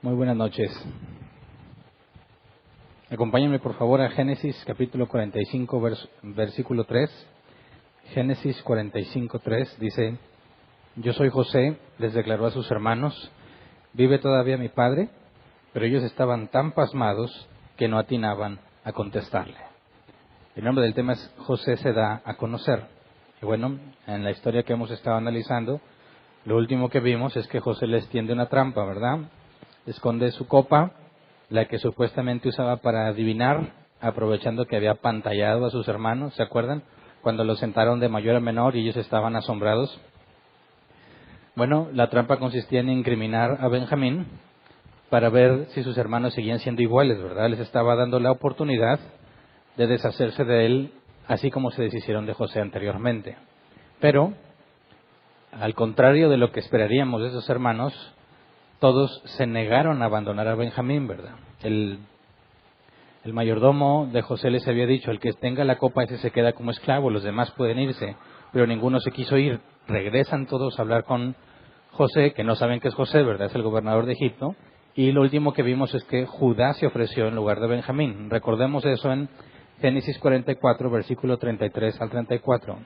Muy buenas noches. Acompáñenme por favor a Génesis capítulo 45, versículo 3. Génesis 45, 3 dice: Yo soy José, les declaró a sus hermanos, vive todavía mi padre, pero ellos estaban tan pasmados que no atinaban a contestarle. El nombre del tema es José se da a conocer. Y bueno, en la historia que hemos estado analizando, lo último que vimos es que José les tiende una trampa, ¿verdad? Esconde su copa, la que supuestamente usaba para adivinar, aprovechando que había apantallado a sus hermanos, ¿se acuerdan? Cuando los sentaron de mayor a menor y ellos estaban asombrados. Bueno, la trampa consistía en incriminar a Benjamín para ver si sus hermanos seguían siendo iguales, ¿verdad? Les estaba dando la oportunidad de deshacerse de él, así como se deshicieron de José anteriormente. Pero, al contrario de lo que esperaríamos de esos hermanos, todos se negaron a abandonar a Benjamín, ¿verdad? El mayordomo de José les había dicho: el que tenga la copa ese se queda como esclavo, los demás pueden irse, pero ninguno se quiso ir. Regresan todos a hablar con José, que no saben que es José, ¿verdad? Es el gobernador de Egipto. Y lo último que vimos es que Judá se ofreció en lugar de Benjamín. Recordemos eso en Génesis 44, versículo 33 al 34.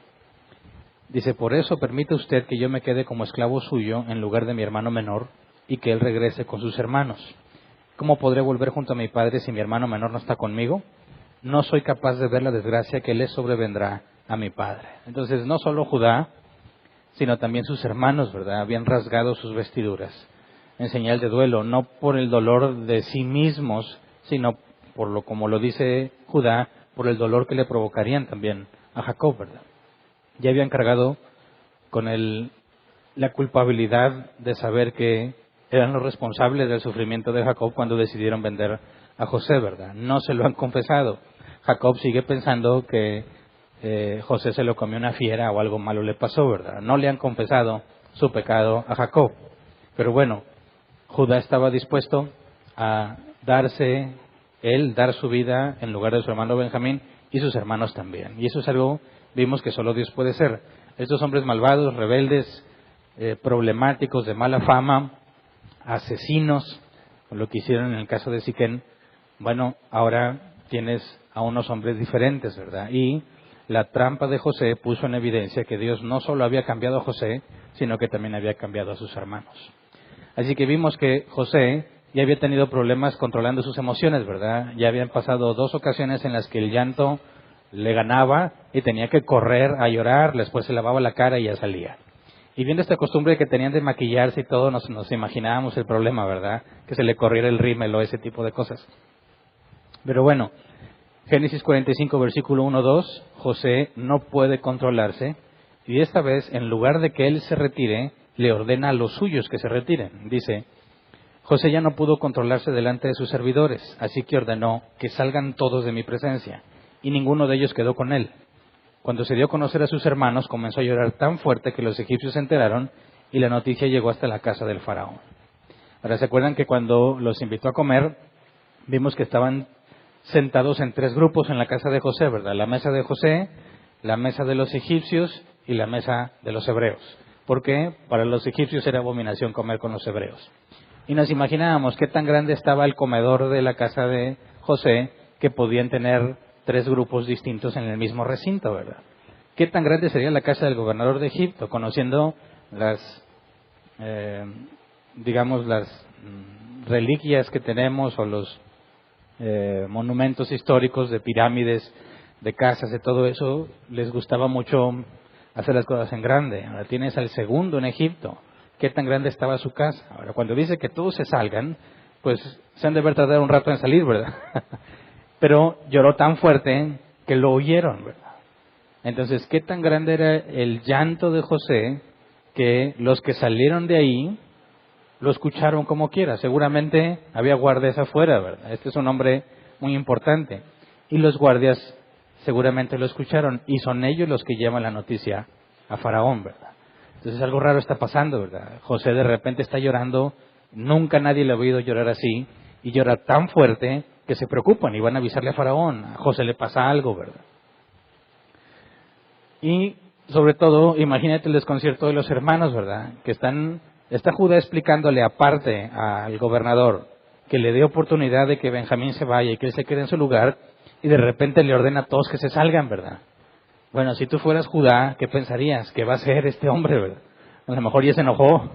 Dice: por eso permite usted que yo me quede como esclavo suyo en lugar de mi hermano menor, y que él regrese con sus hermanos. ¿Cómo podré volver junto a mi padre si mi hermano menor no está conmigo? No soy capaz de ver la desgracia que le sobrevendrá a mi padre. Entonces, no solo Judá, sino también sus hermanos, ¿verdad? Habían rasgado sus vestiduras en señal de duelo, no por el dolor de sí mismos, sino por lo, como lo dice Judá, por el dolor que le provocarían también a Jacob, ¿verdad? Ya habían cargado con la culpabilidad de saber que eran los responsables del sufrimiento de Jacob cuando decidieron vender a José, ¿verdad? No se lo han confesado. Jacob sigue pensando que José se lo comió una fiera o algo malo le pasó, ¿verdad? No le han confesado su pecado a Jacob. Pero bueno, Judá estaba dispuesto a dar su vida en lugar de su hermano Benjamín, y sus hermanos también. Y eso es algo, vimos, que solo Dios puede ser. Estos hombres malvados, rebeldes, problemáticos, de mala fama, asesinos, lo que hicieron en el caso de Siquén, bueno, ahora tienes a unos hombres diferentes, ¿verdad? Y la trampa de José puso en evidencia que Dios no solo había cambiado a José, sino que también había cambiado a sus hermanos. Así que vimos que José ya había tenido problemas controlando sus emociones, ¿verdad? Ya habían pasado 2 ocasiones en las que el llanto le ganaba y tenía que correr a llorar, después se lavaba la cara y ya salía. Y viendo esta costumbre que tenían de maquillarse y todo, nos imaginábamos el problema, ¿verdad? Que se le corriera el rímel o ese tipo de cosas. Pero bueno, Génesis 45, versículo 1-2, José no puede controlarse, y esta vez, en lugar de que él se retire, le ordena a los suyos que se retiren. Dice: José ya no pudo controlarse delante de sus servidores, así que ordenó que salgan todos de mi presencia, y ninguno de ellos quedó con él. Cuando se dio a conocer a sus hermanos, comenzó a llorar tan fuerte que los egipcios se enteraron, y la noticia llegó hasta la casa del faraón. Ahora, ¿se acuerdan que cuando los invitó a comer, vimos que estaban sentados en 3 grupos en la casa de José, ¿verdad? La mesa de José, la mesa de los egipcios y la mesa de los hebreos. Porque para los egipcios era abominación comer con los hebreos. Y nos imaginábamos qué tan grande estaba el comedor de la casa de José, que podían tener 3 grupos distintos en el mismo recinto, ¿verdad? ¿Qué tan grande sería la casa del gobernador de Egipto, conociendo las reliquias que tenemos, o los monumentos históricos de pirámides, de casas, de todo eso? Les gustaba mucho hacer las cosas en grande. Ahora tienes al segundo en Egipto. ¿Qué tan grande estaba su casa? Ahora, cuando dice que todos se salgan, pues se han de haber tardado un rato en salir, ¿verdad? Pero lloró tan fuerte que lo oyeron, ¿verdad? Entonces, ¿qué tan grande era el llanto de José que los que salieron de ahí lo escucharon como quiera? Seguramente había guardias afuera, ¿verdad? Este es un hombre muy importante. Y los guardias seguramente lo escucharon, y son ellos los que llevan la noticia a Faraón, ¿verdad? Entonces algo raro está pasando, ¿verdad? José de repente está llorando, nunca nadie le ha oído llorar así, y llora tan fuerte que se preocupan y van a avisarle a Faraón. A José le pasa algo, ¿verdad? Y sobre todo, imagínate el desconcierto de los hermanos, ¿verdad? Que están Está Judá explicándole aparte al gobernador que le dé oportunidad de que Benjamín se vaya y que él se quede en su lugar, y de repente le ordena a todos que se salgan, ¿verdad? Bueno, si tú fueras Judá, ¿qué pensarías? ¿Qué va a hacer este hombre, verdad? A lo mejor ya se enojó,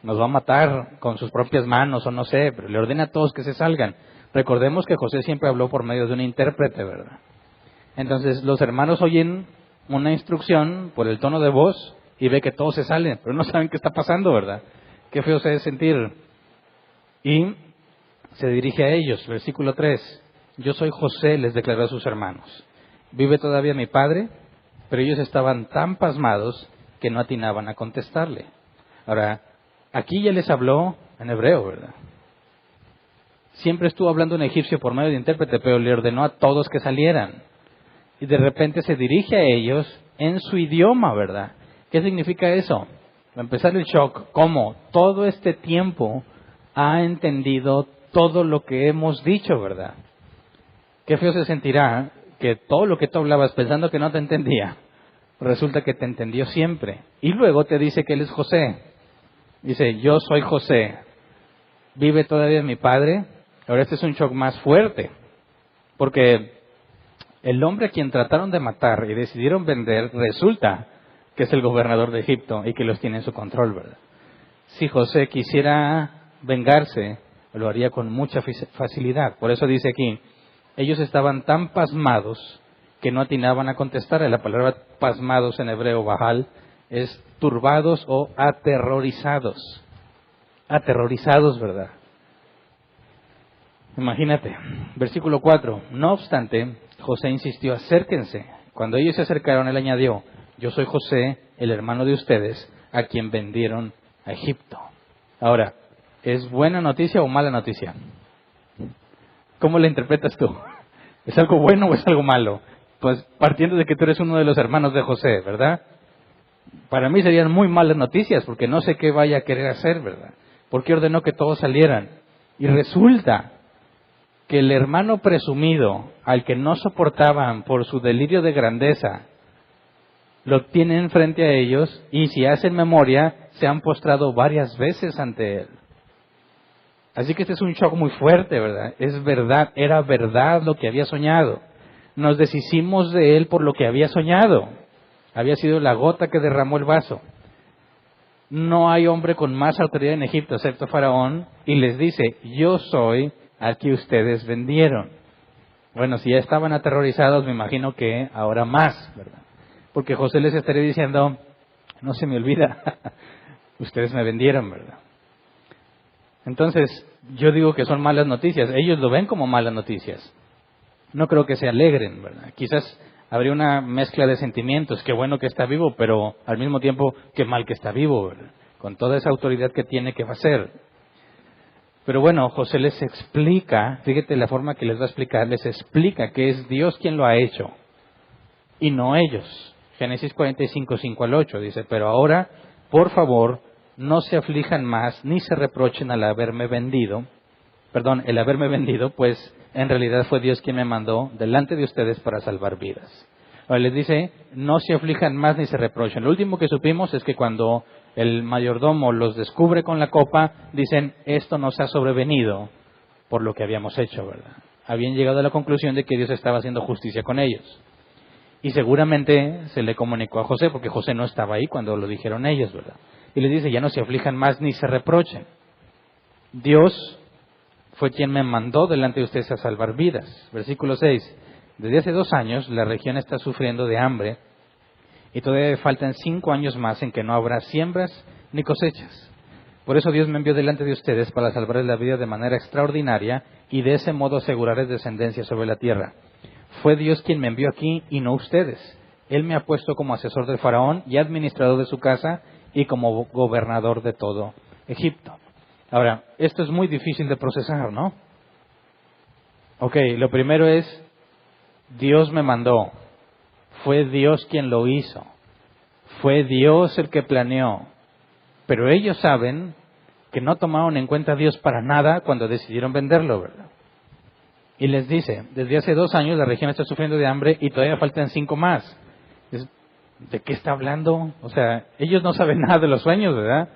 nos va a matar con sus propias manos o no sé, pero le ordena a todos que se salgan. Recordemos que José siempre habló por medio de un intérprete, ¿verdad? Entonces los hermanos oyen una instrucción por el tono de voz y ve que todos se salen, pero no saben qué está pasando, ¿verdad? Qué feo se debe sentir. Y se dirige a ellos, versículo 3. Yo soy José, les declaró a sus hermanos. Vive todavía mi padre, pero ellos estaban tan pasmados que no atinaban a contestarle. Ahora, aquí ya les habló en hebreo, ¿verdad? Siempre estuvo hablando en egipcio por medio de intérprete, pero le ordenó a todos que salieran. Y de repente se dirige a ellos en su idioma, ¿verdad? ¿Qué significa eso? Va a empezar el shock. ¿Cómo? Todo este tiempo ha entendido todo lo que hemos dicho, ¿verdad? Qué feo se sentirá que todo lo que tú hablabas pensando que no te entendía, resulta que te entendió siempre. Y luego te dice que él es José. Dice, yo soy José. ¿Vive todavía mi padre? Ahora este es un shock más fuerte, porque el hombre a quien trataron de matar y decidieron vender, resulta que es el gobernador de Egipto y que los tiene en su control, ¿verdad? Si José quisiera vengarse, lo haría con mucha facilidad. Por eso dice aquí, ellos estaban tan pasmados que no atinaban a contestar. La palabra pasmados en hebreo, bahal, es turbados o aterrorizados. Aterrorizados, ¿verdad? Imagínate, versículo 4. No obstante, José insistió, acérquense. Cuando ellos se acercaron, él añadió, yo soy José, el hermano de ustedes, a quien vendieron a Egipto. Ahora, ¿es buena noticia o mala noticia? ¿Cómo la interpretas tú? ¿Es algo bueno o es algo malo? Pues partiendo de que tú eres uno de los hermanos de José, ¿verdad? Para mí serían muy malas noticias, porque no sé qué vaya a querer hacer, ¿verdad? ¿Por qué ordenó que todos salieran? Y resulta que el hermano presumido, al que no soportaban por su delirio de grandeza, lo tienen frente a ellos y si hacen memoria, se han postrado varias veces ante él. Así que este es un shock muy fuerte, ¿verdad? Es verdad, era verdad lo que había soñado. Nos deshicimos de él por lo que había soñado. Había sido la gota que derramó el vaso. No hay hombre con más autoridad en Egipto excepto Faraón, y les dice, yo soy al que ustedes vendieron. Bueno, si ya estaban aterrorizados, me imagino que ahora más, ¿verdad? Porque José les estaría diciendo, no se me olvida, ustedes me vendieron, ¿verdad? Entonces, yo digo que son malas noticias. Ellos lo ven como malas noticias. No creo que se alegren, ¿verdad? Quizás habría una mezcla de sentimientos. Qué bueno que está vivo, pero al mismo tiempo, qué mal que está vivo, ¿verdad? Con toda esa autoridad que tiene, ¿qué va a hacer? Pero bueno, José les explica, fíjate la forma que les va a explicar, les explica que es Dios quien lo ha hecho y no ellos. Génesis 45, 5 al 8 dice, pero ahora, por favor, no se aflijan más ni se reprochen al haberme vendido, el haberme vendido, pues en realidad fue Dios quien me mandó delante de ustedes para salvar vidas. Ahora les dice, no se aflijan más ni se reprochen. Lo último que supimos es que cuando el mayordomo los descubre con la copa, dicen, esto nos ha sobrevenido por lo que habíamos hecho, ¿verdad? Habían llegado a la conclusión de que Dios estaba haciendo justicia con ellos. Y seguramente se le comunicó a José, porque José no estaba ahí cuando lo dijeron ellos, ¿verdad? Y les dice, ya no se aflijan más ni se reprochen. Dios fue quien me mandó delante de ustedes a salvar vidas. Versículo 6. Desde hace 2 años la región está sufriendo de hambre y todavía faltan 5 años más en que no habrá siembras ni cosechas. Por eso Dios me envió delante de ustedes para salvarles la vida de manera extraordinaria y de ese modo asegurarles descendencia sobre la tierra. Fue Dios quien me envió aquí y no ustedes. Él me ha puesto como asesor del faraón y administrador de su casa y como gobernador de todo Egipto. Ahora, esto es muy difícil de procesar, ¿no? Ok, lo primero es, Dios me mandó. Fue Dios quien lo hizo. Fue Dios el que planeó. Pero ellos saben que no tomaron en cuenta a Dios para nada cuando decidieron venderlo, ¿verdad? Y les dice, desde hace 2 años la región está sufriendo de hambre y todavía faltan 5 más. ¿De qué está hablando? O sea, ellos no saben nada de los sueños, ¿verdad?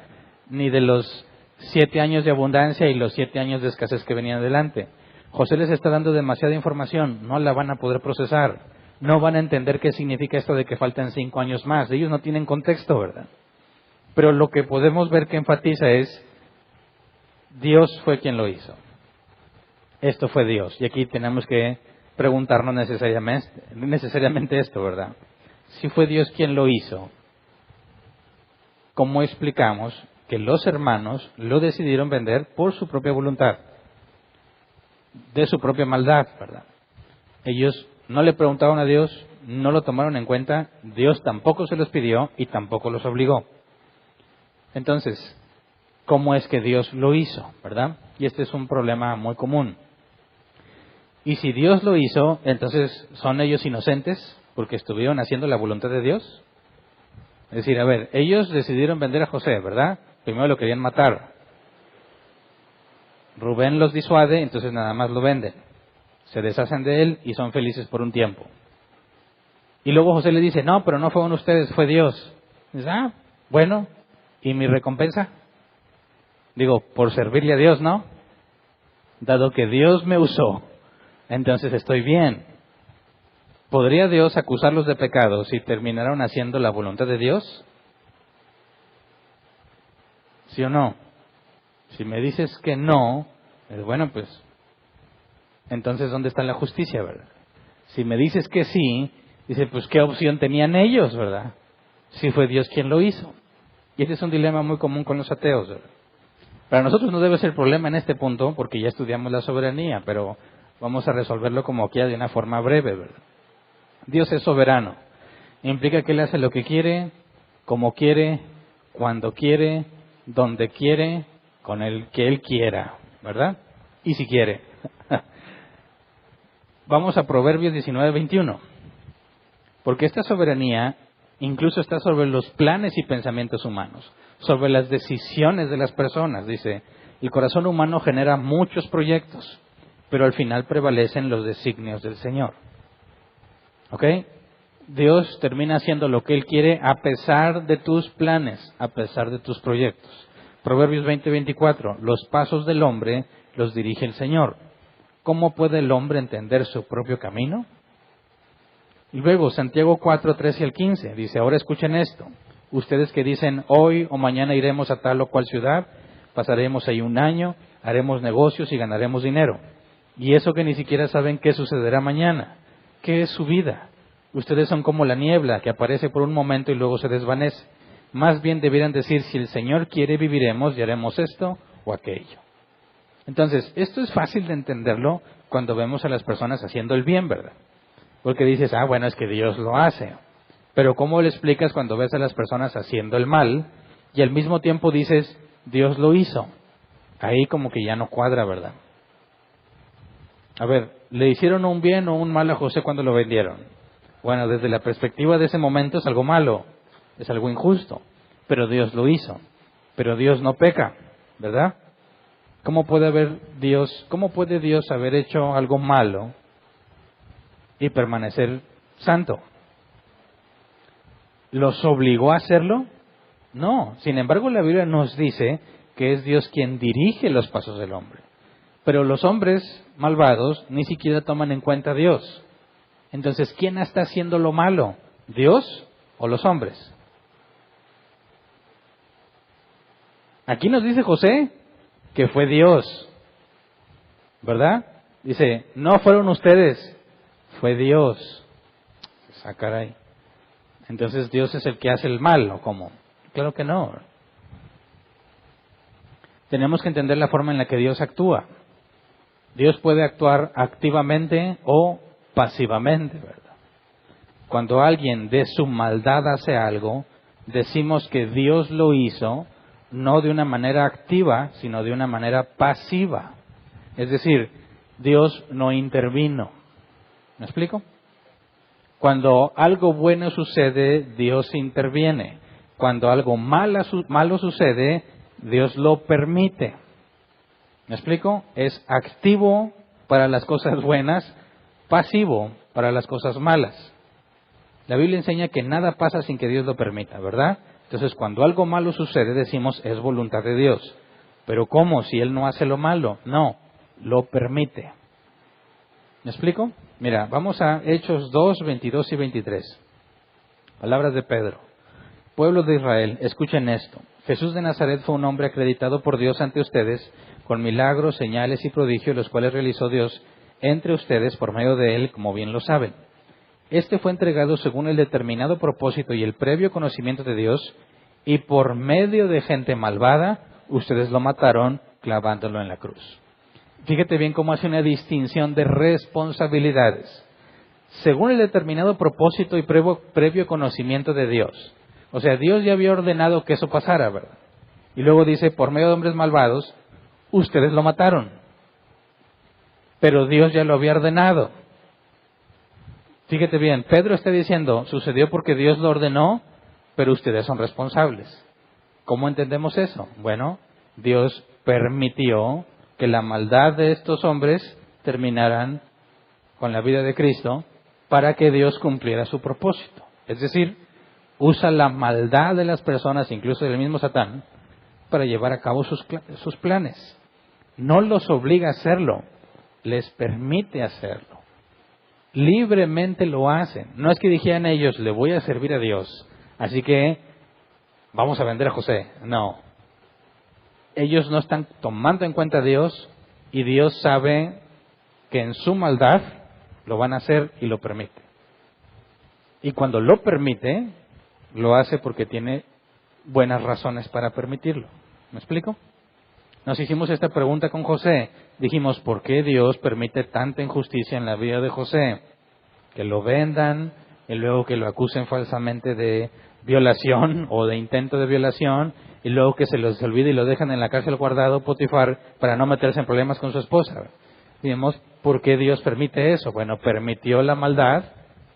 ni de los 7 años de abundancia y los 7 años de escasez que venían adelante. José les está dando demasiada información, no la van a poder procesar, no van a entender qué significa esto de que faltan 5 años más. Ellos no tienen contexto, ¿verdad? Pero lo que podemos ver que enfatiza es, Dios fue quien lo hizo. Esto fue Dios. Y aquí tenemos que preguntarnos necesariamente esto, ¿verdad? Si fue Dios quien lo hizo, ¿cómo explicamos que los hermanos lo decidieron vender por su propia voluntad? De su propia maldad, ¿verdad? Ellos no le preguntaron a Dios, no lo tomaron en cuenta, Dios tampoco se los pidió y tampoco los obligó. Entonces, ¿cómo es que Dios lo hizo, verdad? Y este es un problema muy común. Y si Dios lo hizo, entonces, ¿son ellos inocentes porque estuvieron haciendo la voluntad de Dios? Es decir, a ver, ellos decidieron vender a José, ¿verdad? Primero lo querían matar. Rubén los disuade, entonces nada más lo venden. Se deshacen de él y son felices por un tiempo. Y luego José le dice, no, pero no fueron ustedes, fue Dios. Dice, bueno, ¿y mi recompensa? Digo, por servirle a Dios, ¿no? Dado que Dios me usó, entonces estoy bien. ¿Podría Dios acusarlos de pecado si terminaron haciendo la voluntad de Dios? ¿Sí o no? Si me dices que no, bueno, pues, entonces ¿dónde está la justicia, verdad? Si me dices que sí, dice, pues ¿qué opción tenían ellos, verdad? Si fue Dios quien lo hizo. Y este es un dilema muy común con los ateos, ¿verdad? Para nosotros no debe ser problema en este punto, porque ya estudiamos la soberanía, pero vamos a resolverlo como quiera de una forma breve, ¿verdad? Dios es soberano. Implica que Él hace lo que quiere, como quiere, cuando quiere, donde quiere, con el que Él quiera, ¿verdad? Y si quiere. Vamos a Proverbios 19:21. Porque esta soberanía incluso está sobre los planes y pensamientos humanos, sobre las decisiones de las personas. Dice, el corazón humano genera muchos proyectos, pero al final prevalecen los designios del Señor. ¿Ok? Dios termina haciendo lo que Él quiere a pesar de tus planes, a pesar de tus proyectos. Proverbios 20:24, los pasos del hombre los dirige el Señor. ¿Cómo puede el hombre entender su propio camino? Y luego Santiago 4:13 al 15 dice, ahora escuchen esto. Ustedes que dicen, hoy o mañana iremos a tal o cual ciudad, pasaremos ahí un año, haremos negocios y ganaremos dinero. Y eso que ni siquiera saben qué sucederá mañana. ¿Qué es su vida? Ustedes son como la niebla que aparece por un momento y luego se desvanece. Más bien debieran decir, si el Señor quiere, viviremos y haremos esto o aquello. Entonces, esto es fácil de entenderlo cuando vemos a las personas haciendo el bien, ¿verdad? Porque dices, bueno, es que Dios lo hace. Pero ¿cómo le explicas cuando ves a las personas haciendo el mal y al mismo tiempo dices, Dios lo hizo? Ahí como que ya no cuadra, ¿verdad? A ver, ¿le hicieron un bien o un mal a José cuando lo vendieron? Bueno, desde la perspectiva de ese momento es algo malo, es algo injusto, pero Dios lo hizo. Pero Dios no peca, ¿verdad? ¿Cómo puede Dios haber hecho algo malo y permanecer santo? ¿Los obligó a hacerlo? No. Sin embargo, la Biblia nos dice que es Dios quien dirige los pasos del hombre. Pero los hombres malvados ni siquiera toman en cuenta a Dios. Entonces, ¿quién está haciendo lo malo? ¿Dios o los hombres? Aquí nos dice José que fue Dios, ¿verdad? Dice, no fueron ustedes, fue Dios. Caray. Entonces, ¿Dios es el que hace el mal o cómo? Claro que no. Tenemos que entender la forma en la que Dios actúa. Dios puede actuar activamente o pasivamente, ¿verdad? Cuando alguien de su maldad hace algo, decimos que Dios lo hizo no de una manera activa, sino de una manera pasiva. Es decir, Dios no intervino. ¿Me explico? Cuando algo bueno sucede, Dios interviene. Cuando algo malo sucede, Dios lo permite. ¿Me explico? Es activo para las cosas buenas, pasivo para las cosas malas. La Biblia enseña que nada pasa sin que Dios lo permita, ¿verdad? Entonces, cuando algo malo sucede, decimos, es voluntad de Dios. Pero ¿cómo? Si Él no hace lo malo. No, lo permite. ¿Me explico? Mira, vamos a Hechos 2, 22 y 23. Palabras de Pedro. Pueblo de Israel, escuchen esto. Jesús de Nazaret fue un hombre acreditado por Dios ante ustedes, con milagros, señales y prodigios, los cuales realizó Dios entre ustedes por medio de Él, como bien lo saben. Este fue entregado según el determinado propósito y el previo conocimiento de Dios, y por medio de gente malvada, ustedes lo mataron clavándolo en la cruz. Fíjate bien cómo hace una distinción de responsabilidades. Según el determinado propósito y previo conocimiento de Dios. O sea, Dios ya había ordenado que eso pasara, ¿verdad? Y luego dice, por medio de hombres malvados, ustedes lo mataron. Pero Dios ya lo había ordenado. Fíjate bien, Pedro está diciendo, sucedió porque Dios lo ordenó, pero ustedes son responsables. ¿Cómo entendemos eso? Bueno, Dios permitió que la maldad de estos hombres terminaran con la vida de Cristo para que Dios cumpliera su propósito. Es decir, usa la maldad de las personas, incluso del mismo Satán, para llevar a cabo sus planes. No los obliga a hacerlo, les permite hacerlo. Libremente lo hacen. No es que dijeran ellos, le voy a servir a Dios, así que vamos a vender a José. No. Ellos no están tomando en cuenta a Dios, y Dios sabe que en su maldad lo van a hacer y lo permite. Y cuando lo permite, lo hace porque tiene buenas razones para permitirlo. ¿Me explico? Nos hicimos esta pregunta con José. Dijimos, ¿por qué Dios permite tanta injusticia en la vida de José? Que lo vendan y luego que lo acusen falsamente de violación o de intento de violación, y luego que se los olvide y lo dejan en la cárcel guardado Potifar para no meterse en problemas con su esposa. Dijimos, ¿por qué Dios permite eso? Bueno, permitió la maldad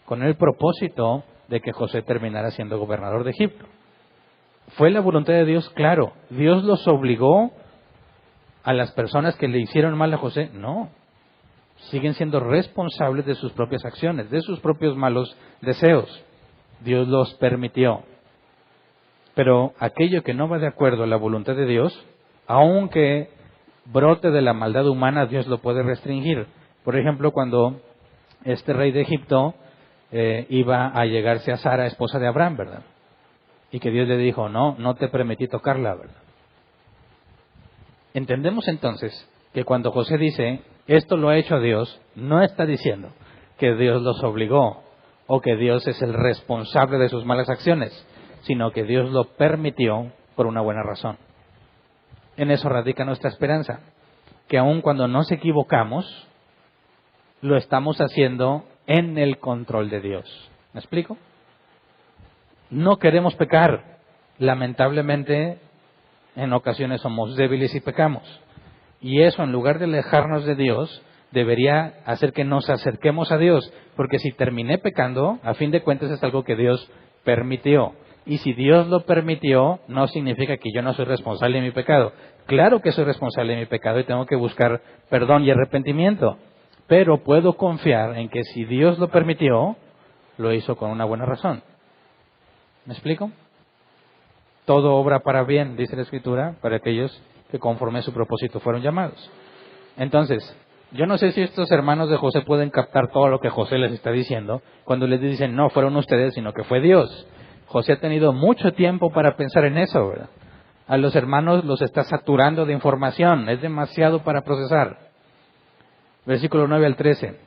con el propósito de que José terminara siendo gobernador de Egipto. ¿Fue la voluntad de Dios? Claro. ¿Dios los obligó a las personas que le hicieron mal a José? No. Siguen siendo responsables de sus propias acciones, de sus propios malos deseos. Dios los permitió. Pero aquello que no va de acuerdo a la voluntad de Dios, aunque brote de la maldad humana, Dios lo puede restringir. Por ejemplo, cuando este rey de Egipto iba a llegarse a Sara, esposa de Abraham, ¿verdad? Y que Dios le dijo, no te permití tocarla, ¿verdad? Entendemos entonces que cuando José dice, esto lo ha hecho Dios, no está diciendo que Dios los obligó o que Dios es el responsable de sus malas acciones, sino que Dios lo permitió por una buena razón. En eso radica nuestra esperanza, que aun cuando nos equivocamos, lo estamos haciendo en el control de Dios. ¿Me explico? No queremos pecar. Lamentablemente, en ocasiones somos débiles y pecamos. Y eso, en lugar de alejarnos de Dios, debería hacer que nos acerquemos a Dios. Porque si terminé pecando, a fin de cuentas es algo que Dios permitió. Y si Dios lo permitió, no significa que yo no soy responsable de mi pecado. Claro que soy responsable de mi pecado y tengo que buscar perdón y arrepentimiento. Pero puedo confiar en que si Dios lo permitió, lo hizo con una buena razón. ¿Me explico? Todo obra para bien, dice la Escritura, para aquellos que conforme a su propósito fueron llamados. Entonces, yo no sé si estos hermanos de José pueden captar todo lo que José les está diciendo cuando les dicen, no fueron ustedes, sino que fue Dios. José ha tenido mucho tiempo para pensar en eso, ¿verdad? A los hermanos los está saturando de información, es demasiado para procesar. Versículo 9 al 13.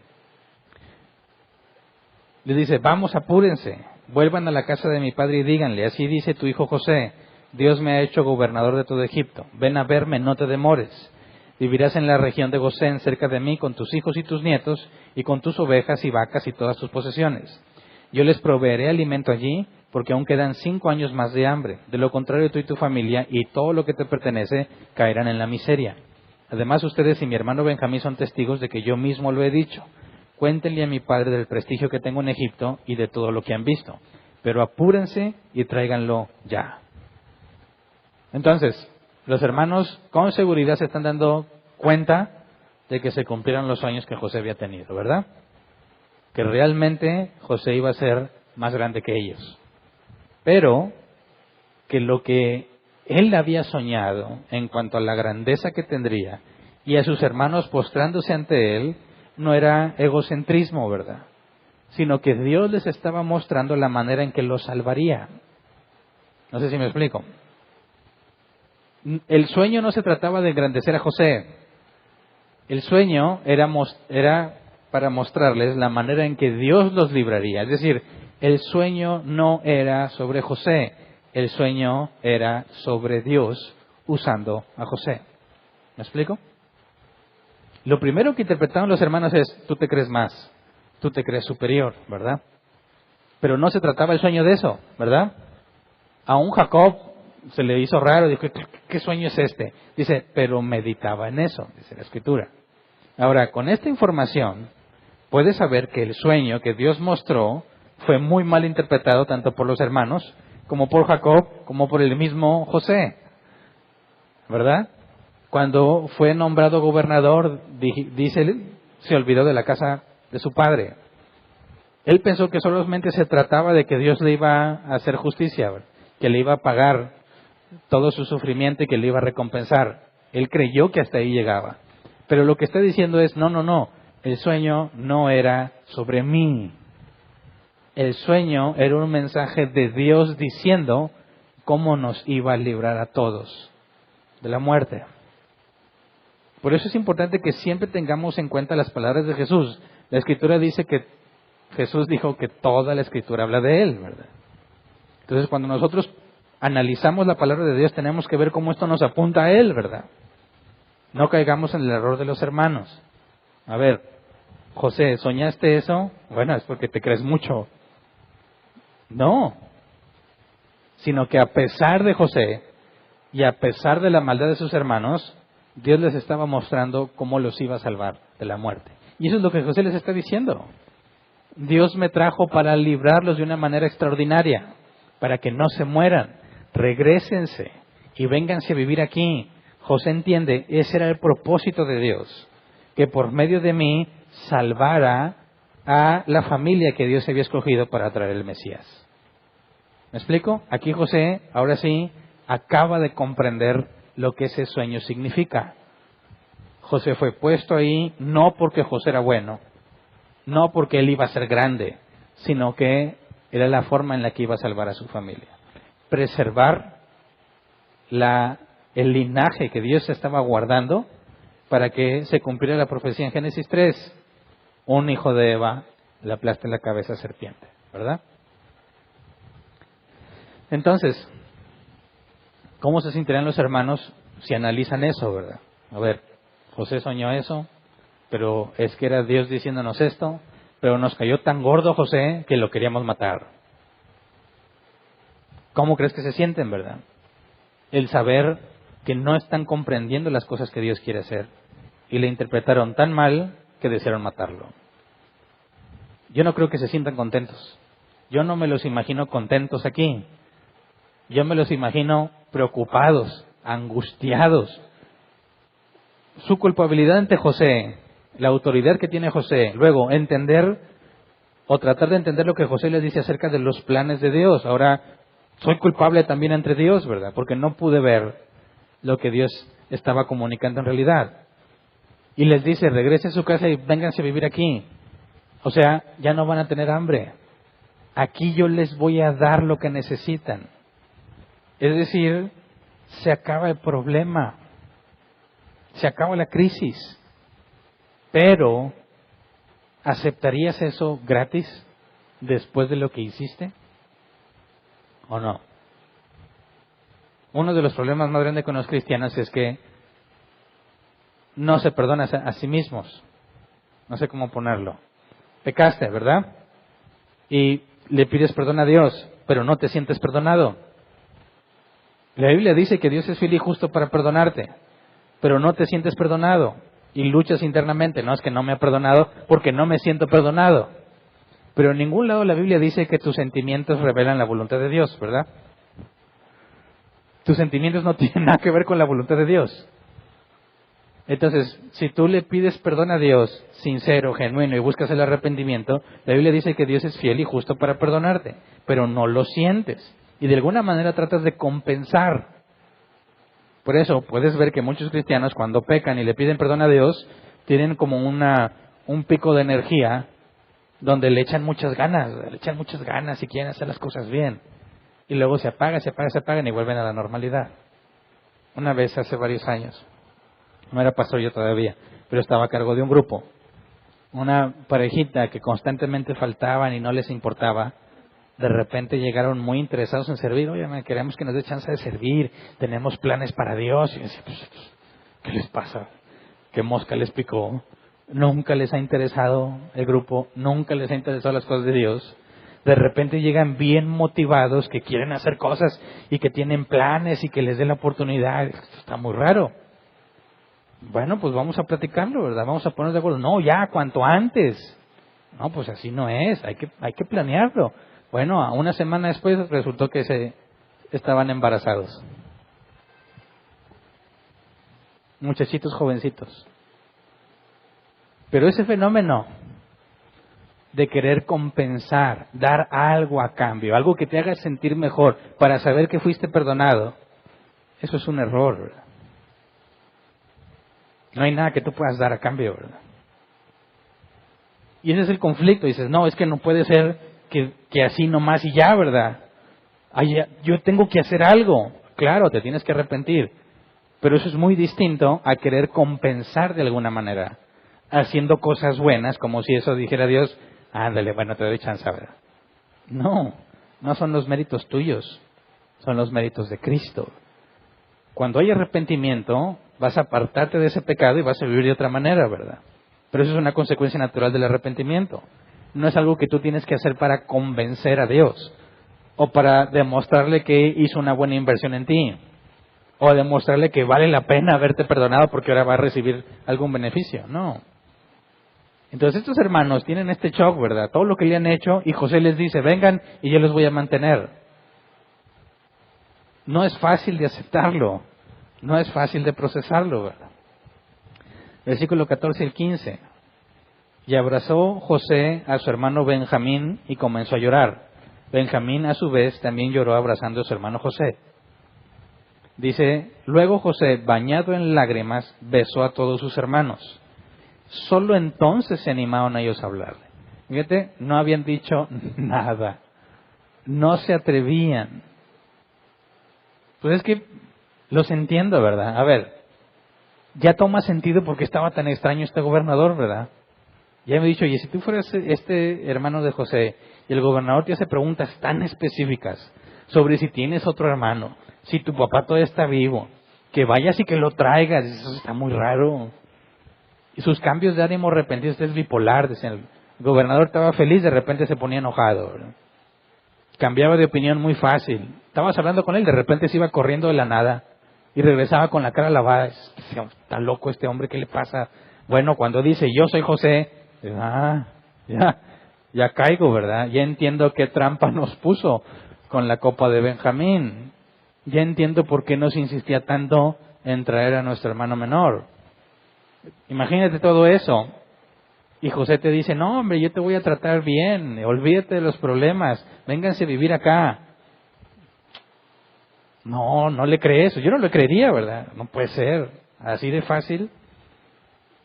Le dice, vamos, apúrense, vuelvan a la casa de mi padre y díganle, así dice tu hijo José, Dios me ha hecho gobernador de todo Egipto, ven a verme, no te demores. Vivirás en la región de Gosén, cerca de mí, con tus hijos y tus nietos, y con tus ovejas y vacas y todas tus posesiones. Yo les proveeré alimento allí, porque aún quedan 5 años más de hambre. De lo contrario, tú y tu familia y todo lo que te pertenece caerán en la miseria. Además, ustedes y mi hermano Benjamín son testigos de que yo mismo lo he dicho. Cuéntenle a mi padre del prestigio que tengo en Egipto y de todo lo que han visto. Pero apúrense y tráiganlo ya. Entonces, los hermanos con seguridad se están dando cuenta de que se cumplieron los sueños que José había tenido, ¿verdad? Que realmente José iba a ser más grande que ellos. Pero que lo que él había soñado en cuanto a la grandeza que tendría y a sus hermanos postrándose ante él no era egocentrismo, ¿verdad? Sino que Dios les estaba mostrando la manera en que los salvaría. No sé si me explico. El sueño no se trataba de engrandecer a José. El sueño era para mostrarles la manera en que Dios los libraría. Es decir, el sueño no era sobre José, el sueño era sobre Dios usando a José. ¿Me explico? Lo primero que interpretaron los hermanos es, tú te crees más, tú te crees superior, ¿verdad? Pero no se trataba el sueño de eso, ¿verdad? A un Jacob se le hizo raro, dijo, ¿qué sueño es este? Dice, pero meditaba en eso, dice la Escritura. Ahora, con esta información, puedes saber que el sueño que Dios mostró fue muy mal interpretado tanto por los hermanos, como por Jacob, como por el mismo José, ¿verdad? Cuando fue nombrado gobernador, dice él, se olvidó de la casa de su padre. Él pensó que solamente se trataba de que Dios le iba a hacer justicia, que le iba a pagar todo su sufrimiento y que le iba a recompensar. Él creyó que hasta ahí llegaba. Pero lo que está diciendo es, no, el sueño no era sobre mí. El sueño era un mensaje de Dios diciendo cómo nos iba a librar a todos de la muerte. Por eso es importante que siempre tengamos en cuenta las palabras de Jesús. La Escritura dice que Jesús dijo que toda la Escritura habla de Él, ¿verdad? Entonces, cuando nosotros analizamos la palabra de Dios, tenemos que ver cómo esto nos apunta a Él, ¿verdad? No caigamos en el error de los hermanos. A ver, José, ¿soñaste eso? Bueno, es porque te crees mucho. No, sino que a pesar de José y a pesar de la maldad de sus hermanos, Dios les estaba mostrando cómo los iba a salvar de la muerte. Y eso es lo que José les está diciendo. Dios me trajo para librarlos de una manera extraordinaria, para que no se mueran. Regrésense y vénganse a vivir aquí. José entiende, ese era el propósito de Dios, que por medio de mí salvara a la familia que Dios había escogido para traer el Mesías. ¿Me explico? Aquí José, ahora sí, acaba de comprender lo que ese sueño significa. José fue puesto ahí no porque José era bueno, no porque él iba a ser grande, sino que era la forma en la que iba a salvar a su familia. Preservar el linaje que Dios estaba guardando para que se cumpliera la profecía en Génesis 3. Un hijo de Eva le aplasta la cabeza a serpiente, ¿verdad? Entonces, ¿cómo se sentirán los hermanos si analizan eso, verdad? A ver, José soñó eso, pero es que era Dios diciéndonos esto, pero nos cayó tan gordo José que lo queríamos matar. ¿Cómo crees que se sienten, verdad? El saber que no están comprendiendo las cosas que Dios quiere hacer y le interpretaron tan mal que desearon matarlo. Yo no creo que se sientan contentos. Yo no me los imagino contentos aquí. Yo me los imagino preocupados, angustiados. Su culpabilidad ante José, la autoridad que tiene José, luego entender o tratar de entender lo que José les dice acerca de los planes de Dios. Ahora, soy culpable también ante Dios, ¿verdad? Porque no pude ver lo que Dios estaba comunicando en realidad. Y les dice, regresen a su casa y vénganse a vivir aquí. O sea, ya no van a tener hambre. Aquí yo les voy a dar lo que necesitan. Es decir, se acaba el problema. Se acaba la crisis. Pero, ¿aceptarías eso gratis después de lo que hiciste? ¿O no? Uno de los problemas más grandes con los cristianos es que no se perdonan a sí mismos. No sé cómo ponerlo. Pecaste, ¿verdad? Y le pides perdón a Dios, pero no te sientes perdonado. La Biblia dice que Dios es fiel y justo para perdonarte, pero no te sientes perdonado y luchas internamente. No, es que no me ha perdonado porque no me siento perdonado. Pero en ningún lado la Biblia dice que tus sentimientos revelan la voluntad de Dios, ¿verdad? Tus sentimientos no tienen nada que ver con la voluntad de Dios. Entonces, si tú le pides perdón a Dios, sincero, genuino, y buscas el arrepentimiento, la Biblia dice que Dios es fiel y justo para perdonarte, pero no lo sientes. y de alguna manera tratas de compensar. Por eso puedes ver que muchos cristianos cuando pecan y le piden perdón a Dios, tienen como un pico de energía donde le echan muchas ganas y quieren hacer las cosas bien. Y luego se apagan y vuelven a la normalidad. Una vez hace varios años, no era pastor yo todavía, pero estaba a cargo de un grupo. Una parejita que constantemente faltaban y no les importaba, de repente llegaron muy interesados en servir. Oye, queremos que nos dé chance de servir, tenemos planes para Dios. Y yo decía, ¿qué les pasa? ¿Qué mosca les picó? Nunca les ha interesado el grupo, nunca les ha interesado las cosas de Dios. De repente llegan bien motivados, que quieren hacer cosas y que tienen planes y que les den la oportunidad. Esto está muy raro. Bueno, pues vamos a platicarlo, ¿verdad? Vamos a ponernos de acuerdo. No, ya, cuanto antes. No, pues así no es, hay que planearlo. Bueno, a una semana después resultó que estaban embarazados. Muchachitos jovencitos. Pero ese fenómeno de querer compensar, dar algo a cambio, algo que te haga sentir mejor para saber que fuiste perdonado, eso es un error, ¿verdad? No hay nada que tú puedas dar a cambio, ¿verdad? Y ese es el conflicto. Dices, no, es que no puede ser que así nomás y ya, ¿verdad? Yo tengo que hacer algo. Claro, te tienes que arrepentir. Pero eso es muy distinto a querer compensar de alguna manera, haciendo cosas buenas, como si eso dijera Dios, ándale, bueno, te doy chance, ¿verdad? No son los méritos tuyos, son los méritos de Cristo. Cuando hay arrepentimiento, vas a apartarte de ese pecado y vas a vivir de otra manera, ¿verdad? Pero eso es una consecuencia natural del arrepentimiento. No es algo que tú tienes que hacer para convencer a Dios, o para demostrarle que hizo una buena inversión en ti, o demostrarle que vale la pena haberte perdonado porque ahora va a recibir algún beneficio. No. Entonces estos hermanos tienen este shock, ¿verdad? Todo lo que le han hecho, y José les dice, vengan y yo los voy a mantener. No es fácil de aceptarlo, no es fácil de procesarlo, ¿verdad? Versículo 14 y 15. Y abrazó José a su hermano Benjamín y comenzó a llorar. Benjamín a su vez también lloró abrazando a su hermano José. Dice, luego José, bañado en lágrimas, besó a todos sus hermanos. Solo entonces se animaron ellos a hablarle. Fíjate, no habían dicho nada. No se atrevían. Pues es que los entiendo, ¿verdad? A ver, ya toma sentido porque estaba tan extraño este gobernador, ¿verdad? Ya me he dicho, oye, si tú fueras este hermano de José y el gobernador te hace preguntas tan específicas sobre si tienes otro hermano, si tu papá todavía está vivo, que vayas y que lo traigas, eso está muy raro. Y sus cambios de ánimo repentinos es bipolar, dicen. El gobernador estaba feliz, de repente se ponía enojado, ¿verdad? Cambiaba de opinión muy fácil. Estabas hablando con él, de repente se iba corriendo de la nada y regresaba con la cara lavada. Está loco este hombre, ¿qué le pasa? Bueno, cuando dice, yo soy José, ya caigo, ¿verdad? Ya entiendo qué trampa nos puso con la copa de Benjamín. Ya entiendo por qué nos insistía tanto en traer a nuestro hermano menor. Imagínate todo eso. Y José te dice, no hombre, yo te voy a tratar bien, olvídate de los problemas, vénganse a vivir acá. No le crees, yo no lo creería, ¿verdad? No puede ser, así de fácil.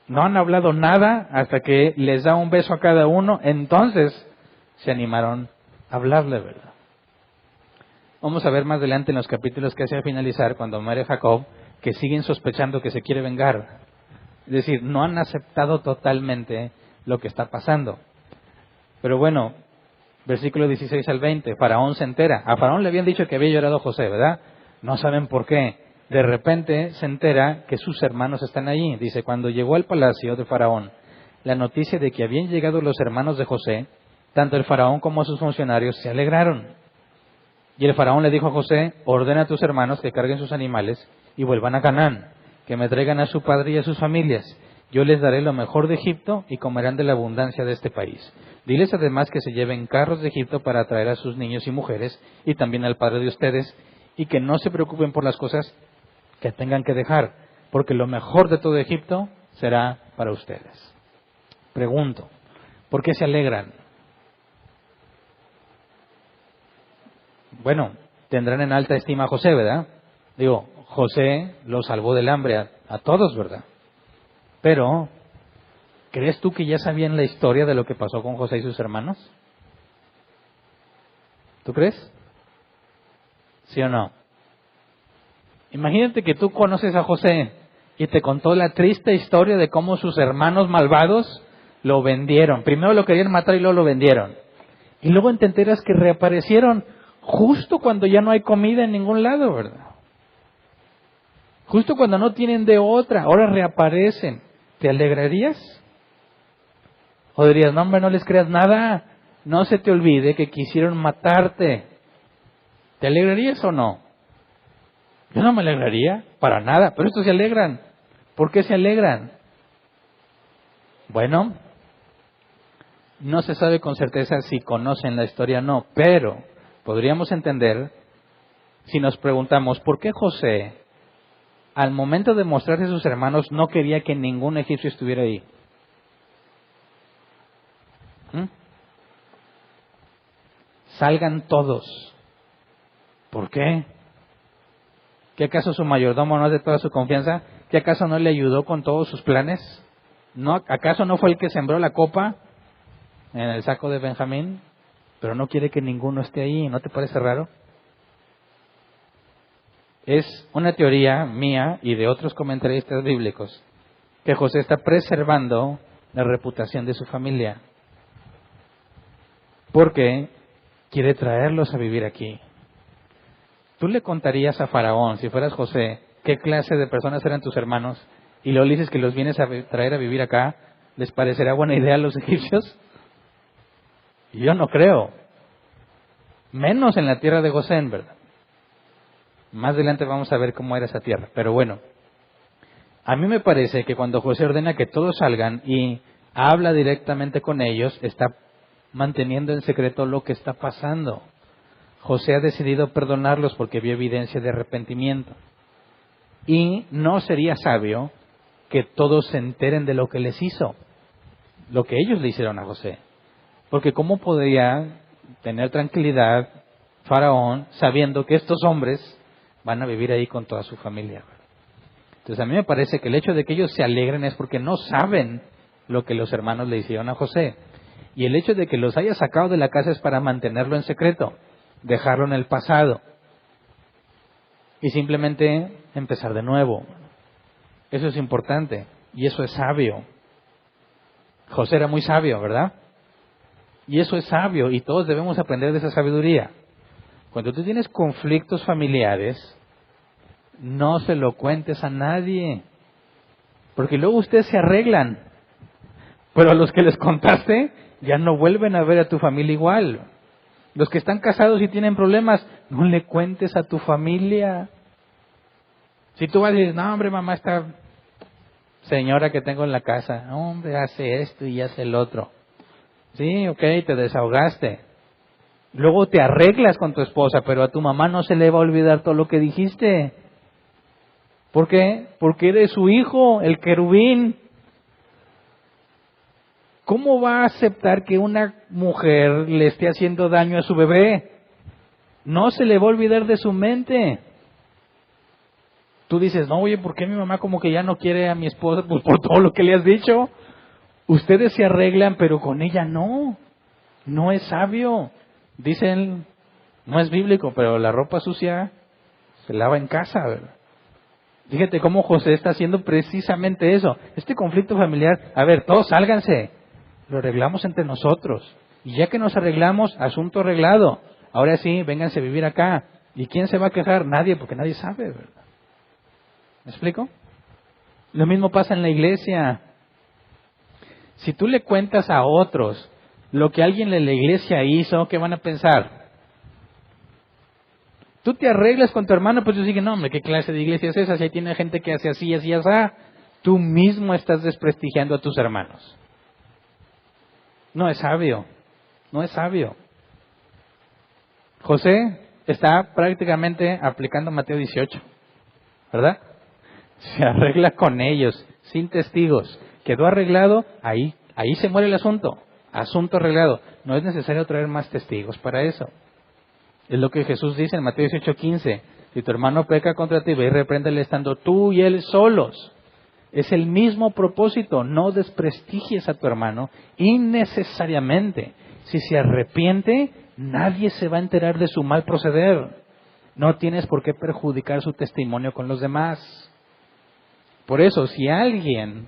No han hablado nada hasta que les da un beso a cada uno, entonces se animaron a hablarle, ¿verdad? Vamos a ver más adelante en los capítulos que hace finalizar, cuando muere Jacob, que siguen sospechando que se quiere vengar. Es decir, no han aceptado totalmente lo que está pasando. Pero bueno, versículo 16 al 20, Faraón se entera. A Faraón le habían dicho que había llorado José, ¿verdad? No saben por qué. De repente se entera que sus hermanos están allí. Dice, cuando llegó al palacio de Faraón la noticia de que habían llegado los hermanos de José, tanto el Faraón como sus funcionarios se alegraron. Y el Faraón le dijo a José, ordena a tus hermanos que carguen sus animales y vuelvan a Canaán, que me traigan a su padre y a sus familias. Yo les daré lo mejor de Egipto y comerán de la abundancia de este país. Diles además que se lleven carros de Egipto para traer a sus niños y mujeres y también al padre de ustedes, y que no se preocupen por las cosas que tengan que dejar, porque lo mejor de todo Egipto será para ustedes. Pregunto, ¿por qué se alegran? Bueno, tendrán en alta estima a José, ¿verdad? Digo, José lo salvó del hambre a todos, ¿verdad? Pero, ¿crees tú que ya sabían la historia de lo que pasó con José y sus hermanos? ¿Tú crees? ¿Sí o no? Imagínate que tú conoces a José y te contó la triste historia de cómo sus hermanos malvados lo vendieron. Primero lo querían matar y luego lo vendieron. Y luego te enteras que reaparecieron justo cuando ya no hay comida en ningún lado, ¿verdad? Justo cuando no tienen de otra, ahora reaparecen. ¿Te alegrarías? ¿O dirías, no hombre, no les creas nada? No se te olvide que quisieron matarte. ¿Te alegrarías o no? Yo no me alegraría, para nada, pero estos se alegran. ¿Por qué se alegran? Bueno, no se sabe con certeza si conocen la historia o no, pero podríamos entender si nos preguntamos, ¿por qué José, al momento de mostrarse a sus hermanos, no quería que ningún egipcio estuviera ahí? Salgan todos. ¿Por qué? ¿Qué acaso su mayordomo no es de toda su confianza? ¿Qué acaso no le ayudó con todos sus planes? ¿No, acaso no fue el que sembró la copa en el saco de Benjamín? Pero no quiere que ninguno esté ahí. ¿No te parece raro? Es una teoría mía y de otros comentaristas bíblicos que José está preservando la reputación de su familia porque quiere traerlos a vivir aquí. ¿Tú le contarías a Faraón, si fueras José, qué clase de personas eran tus hermanos y luego le dices que los vienes a traer a vivir acá? ¿Les parecerá buena idea a los egipcios? Yo no creo. Menos en la tierra de Gosén, ¿verdad? Más adelante vamos a ver cómo era esa tierra. Pero bueno, a mí me parece que cuando José ordena que todos salgan y habla directamente con ellos, está manteniendo en secreto lo que está pasando. José ha decidido perdonarlos porque vio evidencia de arrepentimiento. Y no sería sabio que todos se enteren de lo que les hizo, lo que ellos le hicieron a José. Porque ¿cómo podría tener tranquilidad Faraón sabiendo que estos hombres van a vivir ahí con toda su familia? Entonces a mí me parece que el hecho de que ellos se alegren es porque no saben lo que los hermanos le hicieron a José. Y el hecho de que los haya sacado de la casa es para mantenerlo en secreto, dejarlo en el pasado y simplemente empezar de nuevo. Eso es importante y eso es sabio. José era muy sabio, ¿verdad? Y eso es sabio y todos debemos aprender de esa sabiduría. Cuando tú tienes conflictos familiares, no se lo cuentes a nadie, porque luego ustedes se arreglan, pero a los que les contaste ya no vuelven a ver a tu familia igual. Los que están casados y tienen problemas, no le cuentes a tu familia. Si tú vas y dices, no hombre mamá, esta señora que tengo en la casa, hombre, hace esto y hace el otro. Sí, ok, te desahogaste. Luego te arreglas con tu esposa, pero a tu mamá no se le va a olvidar todo lo que dijiste. ¿Por qué? Porque eres su hijo, el querubín. ¿Cómo va a aceptar que una mujer le esté haciendo daño a su bebé? No se le va a olvidar de su mente. Tú dices, no, oye, ¿por qué mi mamá como que ya no quiere a mi esposa? Pues por todo lo que le has dicho. Ustedes se arreglan, pero con ella no. No es sabio. Dicen, no es bíblico, pero la ropa sucia se lava en casa, ¿verdad? Fíjate cómo José está haciendo precisamente eso. Este conflicto familiar, a ver, todos sálganse. Lo arreglamos entre nosotros. Y ya que nos arreglamos, asunto arreglado. Ahora sí, vénganse a vivir acá. ¿Y quién se va a quejar? Nadie, porque nadie sabe, ¿verdad? ¿Me explico? Lo mismo pasa en la iglesia. Si tú le cuentas a otros lo que alguien en la iglesia hizo, ¿qué van a pensar? Tú te arreglas con tu hermano, pues tú dices, no hombre, ¿qué clase de iglesia es esa? Si ahí tiene gente que hace así, así, así. Tú mismo estás desprestigiando a tus hermanos. No es sabio, no es sabio. José está prácticamente aplicando Mateo 18, ¿verdad? Se arregla con ellos, sin testigos. Quedó arreglado, ahí se muere el asunto. Asunto arreglado. No es necesario traer más testigos para eso. Es lo que Jesús dice en Mateo 18:15. Si tu hermano peca contra ti, ve y repréndele estando tú y él solos. Es el mismo propósito. No desprestigies a tu hermano innecesariamente. Si se arrepiente, nadie se va a enterar de su mal proceder. No tienes por qué perjudicar su testimonio con los demás. Por eso, si alguien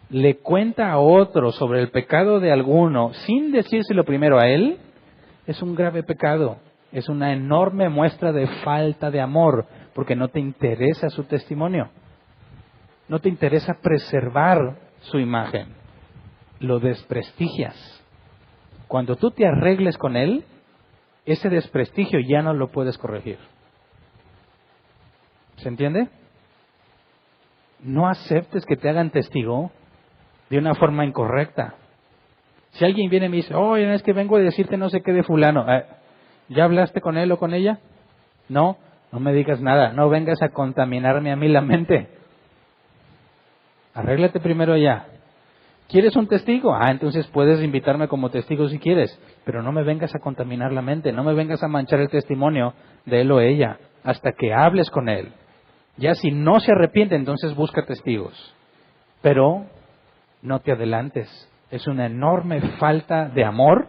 le cuenta a otro sobre el pecado de alguno sin decírselo primero a él, es un grave pecado. Es una enorme muestra de falta de amor, porque no te interesa su testimonio. No te interesa preservar su imagen. Lo desprestigias. Cuando tú te arregles con él, ese desprestigio ya no lo puedes corregir. ¿Se entiende? No aceptes que te hagan testigo de una forma incorrecta. Si alguien viene y me dice, oye, es que vengo a decirte no sé qué de fulano. ¿Ya hablaste con él o con ella? No me digas nada. No vengas a contaminarme a mí la mente. Arréglate primero ya. ¿Quieres un testigo? Entonces puedes invitarme como testigo si quieres. Pero no me vengas a contaminar la mente. No me vengas a manchar el testimonio de él o ella. Hasta que hables con él. Ya si no se arrepiente, entonces busca testigos. Pero no te adelantes. Es una enorme falta de amor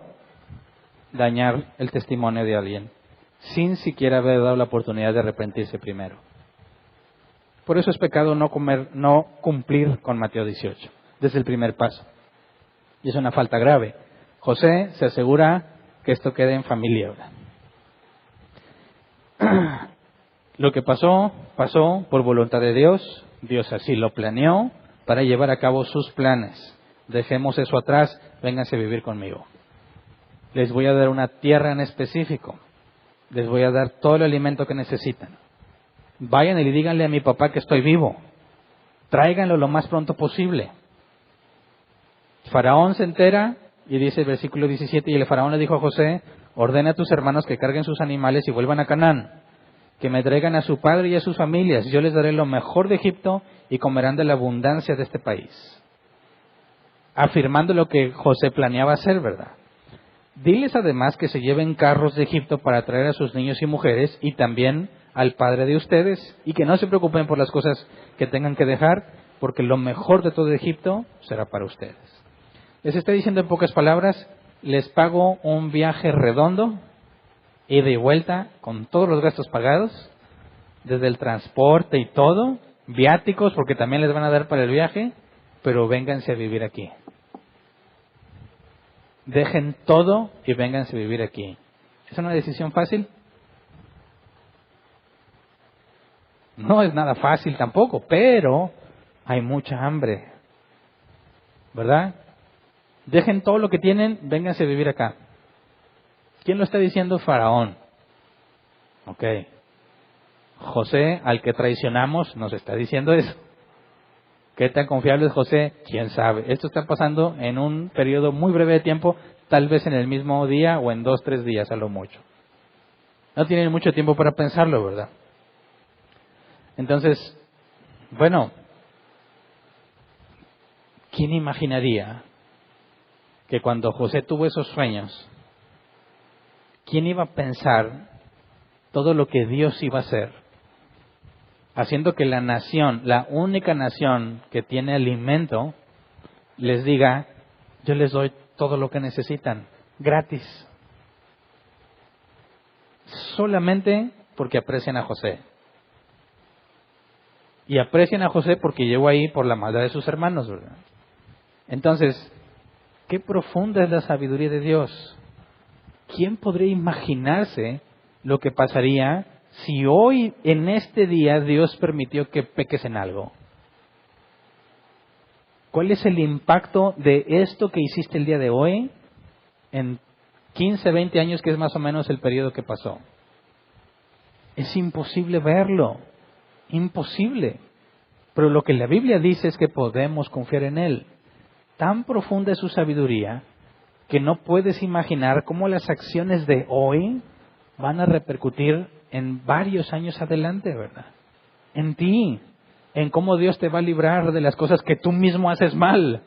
dañar el testimonio de alguien sin siquiera haber dado la oportunidad de arrepentirse primero. Por eso es pecado no cumplir con Mateo 18, desde el primer paso. Y es una falta grave. José se asegura que esto quede en familia. Lo que pasó por voluntad de Dios. Dios así lo planeó para llevar a cabo sus planes. Dejemos eso atrás, vénganse a vivir conmigo. Les voy a dar una tierra en específico. Les voy a dar todo el alimento que necesitan. Vayan y díganle a mi papá que estoy vivo. Tráiganlo lo más pronto posible. Faraón se entera y dice el versículo 17, y el faraón le dijo a José, ordena a tus hermanos que carguen sus animales y vuelvan a Canaán, que me traigan a su padre y a sus familias. Yo les daré lo mejor de Egipto y comerán de la abundancia de este país. Afirmando lo que José planeaba hacer, ¿verdad? Diles además que se lleven carros de Egipto para traer a sus niños y mujeres y también al padre de ustedes, y que no se preocupen por las cosas que tengan que dejar, porque lo mejor de todo Egipto será para ustedes. Les está diciendo en pocas palabras, les pago un viaje redondo, ida y vuelta, con todos los gastos pagados, desde el transporte y todo, viáticos, porque también les van a dar para el viaje, pero vénganse a vivir aquí. Dejen todo y vénganse a vivir aquí. ¿Es una decisión fácil? No es nada fácil tampoco, pero hay mucha hambre, ¿verdad? Dejen todo lo que tienen, vénganse a vivir acá. ¿Quién lo está diciendo? Faraón. Ok. José, al que traicionamos, nos está diciendo eso. ¿Qué tan confiable es José? ¿Quién sabe? Esto está pasando en un periodo muy breve de tiempo, tal vez en el mismo día o en 2-3 días a lo mucho. No tienen mucho tiempo para pensarlo, ¿verdad? Entonces, bueno, ¿quién imaginaría que cuando José tuvo esos sueños, quién iba a pensar todo lo que Dios iba a hacer, haciendo que la nación, la única nación que tiene alimento, les diga, yo les doy todo lo que necesitan, gratis? Solamente porque aprecian a José. Y aprecian a José porque llegó ahí por la maldad de sus hermanos, ¿verdad? Entonces, qué profunda es la sabiduría de Dios. ¿Quién podría imaginarse lo que pasaría si hoy, en este día, Dios permitió que peques en algo? ¿Cuál es el impacto de esto que hiciste el día de hoy en 15, 20 años, que es más o menos el periodo que pasó? Es imposible verlo. Imposible. Pero lo que la Biblia dice es que podemos confiar en Él. Tan profunda es su sabiduría que no puedes imaginar cómo las acciones de hoy van a repercutir en varios años adelante, ¿verdad? En ti, en cómo Dios te va a librar de las cosas que tú mismo haces mal,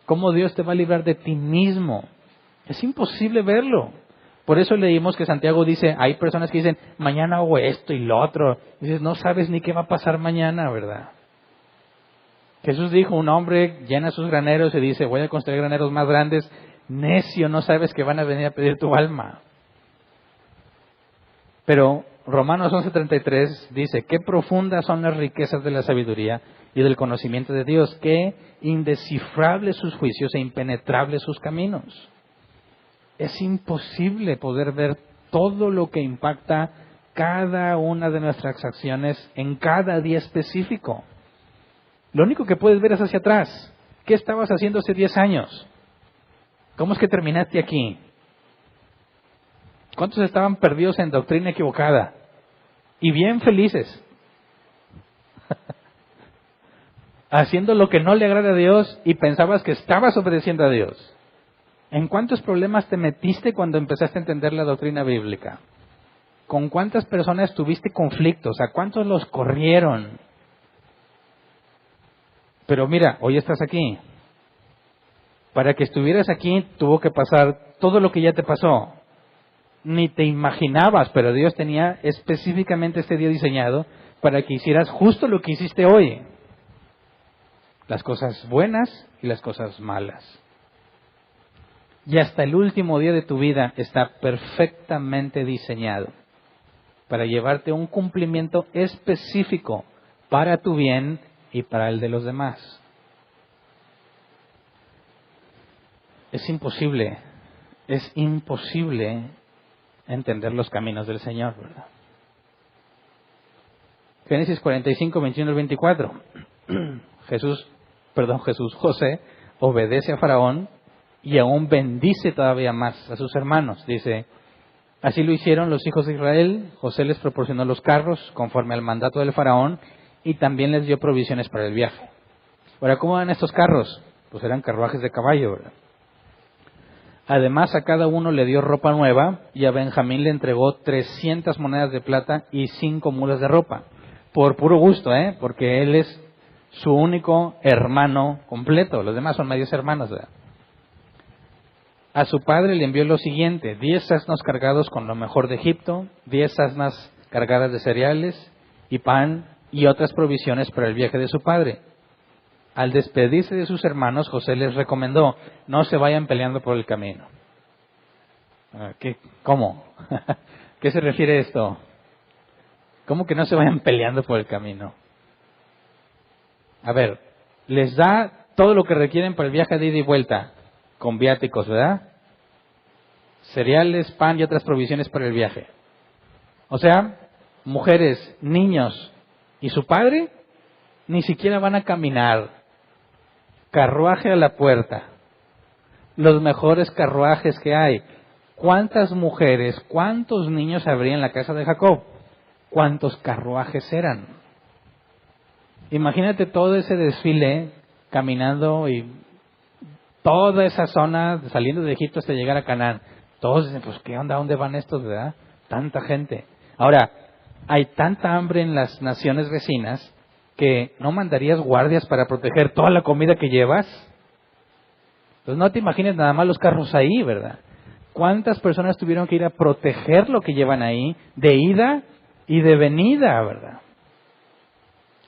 cómo Dios te va a librar de ti mismo. Es imposible verlo, Por eso leímos que Santiago dice, hay personas que dicen, mañana hago esto y lo otro. Y dices, no sabes ni qué va a pasar mañana, ¿verdad? Jesús dijo, un hombre llena sus graneros y dice, voy a construir graneros más grandes. Necio, no sabes que van a venir a pedir tu alma. Pero Romanos 11:33 dice, qué profundas son las riquezas de la sabiduría y del conocimiento de Dios, qué indescifrables sus juicios e impenetrables sus caminos. Es imposible poder ver todo lo que impacta cada una de nuestras acciones en cada día específico. Lo único que puedes ver es hacia atrás. ¿Qué estabas haciendo hace 10 años? ¿Cómo es que terminaste aquí? ¿Cuántos estaban perdidos en doctrina equivocada? Y bien felices. Haciendo lo que no le agrada a Dios y pensabas que estabas obedeciendo a Dios. ¿En cuántos problemas te metiste cuando empezaste a entender la doctrina bíblica? ¿Con cuántas personas tuviste conflictos? ¿A cuántos los corrieron? Pero mira, hoy estás aquí. Para que estuvieras aquí tuvo que pasar todo lo que ya te pasó. Ni te imaginabas, pero Dios tenía específicamente este día diseñado para que hicieras justo lo que hiciste hoy. Las cosas buenas y las cosas malas. Y hasta el último día de tu vida está perfectamente diseñado para llevarte a un cumplimiento específico para tu bien y para el de los demás. Es imposible entender los caminos del Señor, ¿verdad? Génesis 45, 21 al 24. José obedece a Faraón y aún bendice todavía más a sus hermanos. Dice, así lo hicieron los hijos de Israel. José les proporcionó los carros conforme al mandato del Faraón y también les dio provisiones para el viaje. Ahora, ¿cómo eran estos carros? Pues eran carruajes de caballo, ¿verdad? Además, a cada uno le dio ropa nueva y a Benjamín le entregó 300 monedas de plata y 5 mulas de ropa. Por puro gusto, porque él es su único hermano completo. Los demás son medios hermanos, ¿verdad? A su padre le envió lo siguiente: 10 asnos cargados con lo mejor de Egipto, 10 asnas cargadas de cereales y pan y otras provisiones para el viaje de su padre. Al despedirse de sus hermanos, José les recomendó, no se vayan peleando por el camino. ¿Cómo? ¿Qué se refiere a esto? ¿Cómo que no se vayan peleando por el camino? A ver, les da todo lo que requieren para el viaje de ida y vuelta, con viáticos, ¿verdad? Cereales, pan y otras provisiones para el viaje. O sea, mujeres, niños y su padre ni siquiera van a caminar. Carruaje a la puerta. Los mejores carruajes que hay. ¿Cuántas mujeres, cuántos niños habría en la casa de Jacob? ¿Cuántos carruajes eran? Imagínate todo ese desfile caminando y toda esa zona saliendo de Egipto hasta llegar a Canaán. Todos dicen, pues ¿qué onda? ¿Dónde van estos, verdad? Tanta gente. Ahora, hay tanta hambre en las naciones vecinas que no mandarías guardias para proteger toda la comida que llevas. Pues no te imagines nada más los carros ahí, ¿verdad? ¿Cuántas personas tuvieron que ir a proteger lo que llevan ahí de ida y de venida, verdad?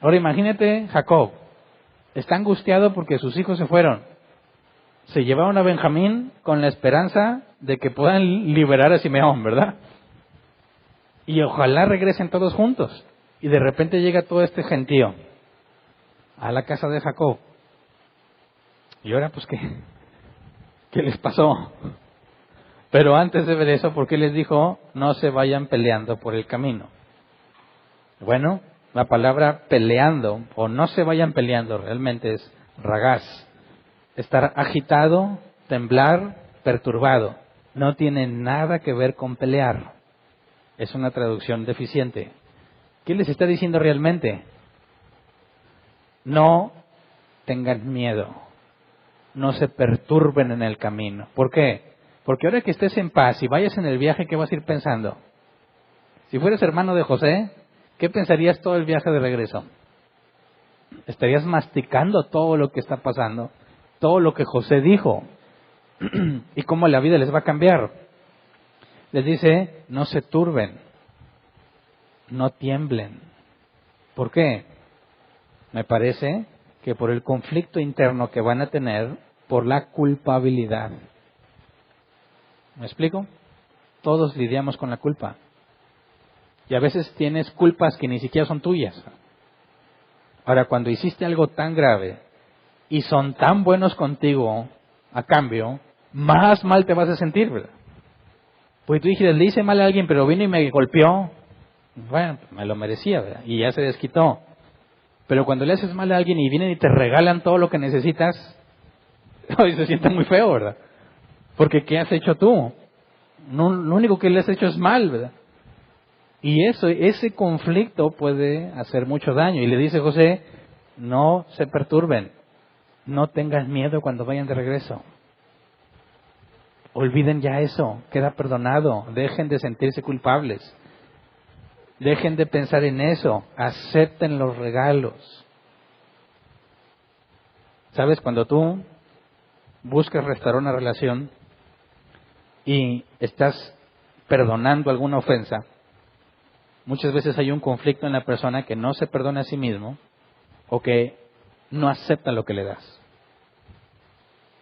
Ahora imagínate Jacob, está angustiado porque sus hijos se fueron. Se llevaron a Benjamín con la esperanza de que puedan liberar a Simeón, ¿verdad? Y ojalá regresen todos juntos. Y de repente llega todo este gentío a la casa de Jacob. Y ahora, pues, ¿qué les pasó? Pero antes de ver eso, ¿por qué les dijo no se vayan peleando por el camino? Bueno, la palabra peleando o no se vayan peleando realmente es ragaz. Estar agitado, temblar, perturbado. No tiene nada que ver con pelear. Es una traducción deficiente. ¿Qué les está diciendo realmente? No tengan miedo. No se perturben en el camino. ¿Por qué? Porque ahora que estés en paz y vayas en el viaje, ¿qué vas a ir pensando? Si fueras hermano de José, ¿qué pensarías todo el viaje de regreso? Estarías masticando todo lo que está pasando, todo lo que José dijo y cómo la vida les va a cambiar. Les dice, no se turben, no tiemblen. ¿Por qué? Me parece que por el conflicto interno que van a tener por la culpabilidad. ¿Me explico? Todos lidiamos con la culpa. Y a veces tienes culpas que ni siquiera son tuyas. Ahora, cuando hiciste algo tan grave y son tan buenos contigo a cambio, más mal te vas a sentir, ¿verdad? Pues tú dijiste, le hice mal a alguien, pero vino y me golpeó. Bueno, me lo merecía, ¿verdad? Y ya se desquitó. Pero cuando le haces mal a alguien y vienen y te regalan todo lo que necesitas, hoy se siente muy feo, ¿verdad? Porque ¿qué has hecho tú? No, lo único que le has hecho es mal, ¿verdad? Y ese conflicto puede hacer mucho daño. Y le dice José, no se perturben, no tengan miedo cuando vayan de regreso. Olviden ya eso, queda perdonado, dejen de sentirse culpables. Dejen de pensar en eso, acepten los regalos. ¿Sabes? Cuando tú buscas restaurar una relación y estás perdonando alguna ofensa, muchas veces hay un conflicto en la persona que no se perdona a sí mismo o que no acepta lo que le das.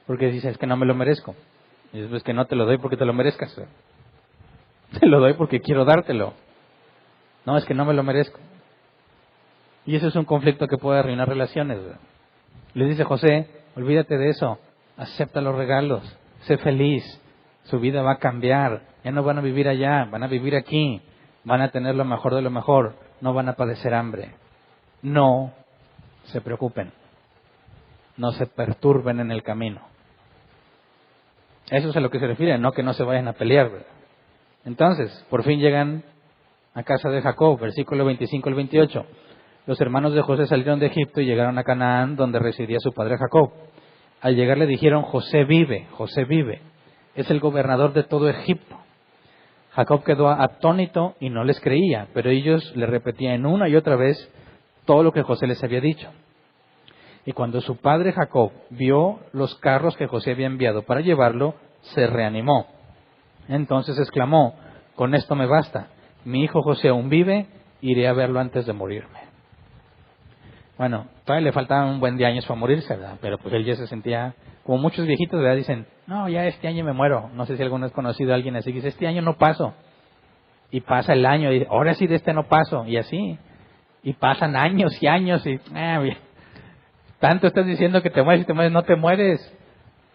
Porque dices, es que no me lo merezco. Y dices, que no te lo doy porque te lo merezcas. Te lo doy porque quiero dártelo. No, es que no me lo merezco. Y eso es un conflicto que puede arruinar relaciones, ¿verdad? Le dice José, olvídate de eso, acepta los regalos, sé feliz, su vida va a cambiar, ya no van a vivir allá, van a vivir aquí, van a tener lo mejor de lo mejor, no van a padecer hambre. No se preocupen, no se perturben en el camino. Eso es a lo que se refiere, no que no se vayan a pelear, ¿verdad? Entonces, por fin llegan a casa de Jacob, versículo 25 al 28. Los hermanos de José salieron de Egipto y llegaron a Canaán, donde residía su padre Jacob. Al llegar le dijeron, José vive, es el gobernador de todo Egipto. Jacob quedó atónito y no les creía, pero ellos le repetían una y otra vez todo lo que José les había dicho. Y cuando su padre Jacob vio los carros que José había enviado para llevarlo, se reanimó. Entonces exclamó, con esto me basta. Mi hijo José aún vive, iré a verlo antes de morirme. Bueno, todavía le faltaban un buen de años para morirse, ¿verdad? Pero pues él ya se sentía, como muchos viejitos, ¿verdad? Dicen, no, ya este año me muero. No sé si alguno has conocido a alguien así que dice, este año no paso. Y pasa el año y dice, ahora sí de este no paso. Y así. Y pasan años y años y, tanto estás diciendo que te mueres y te mueres, no te mueres.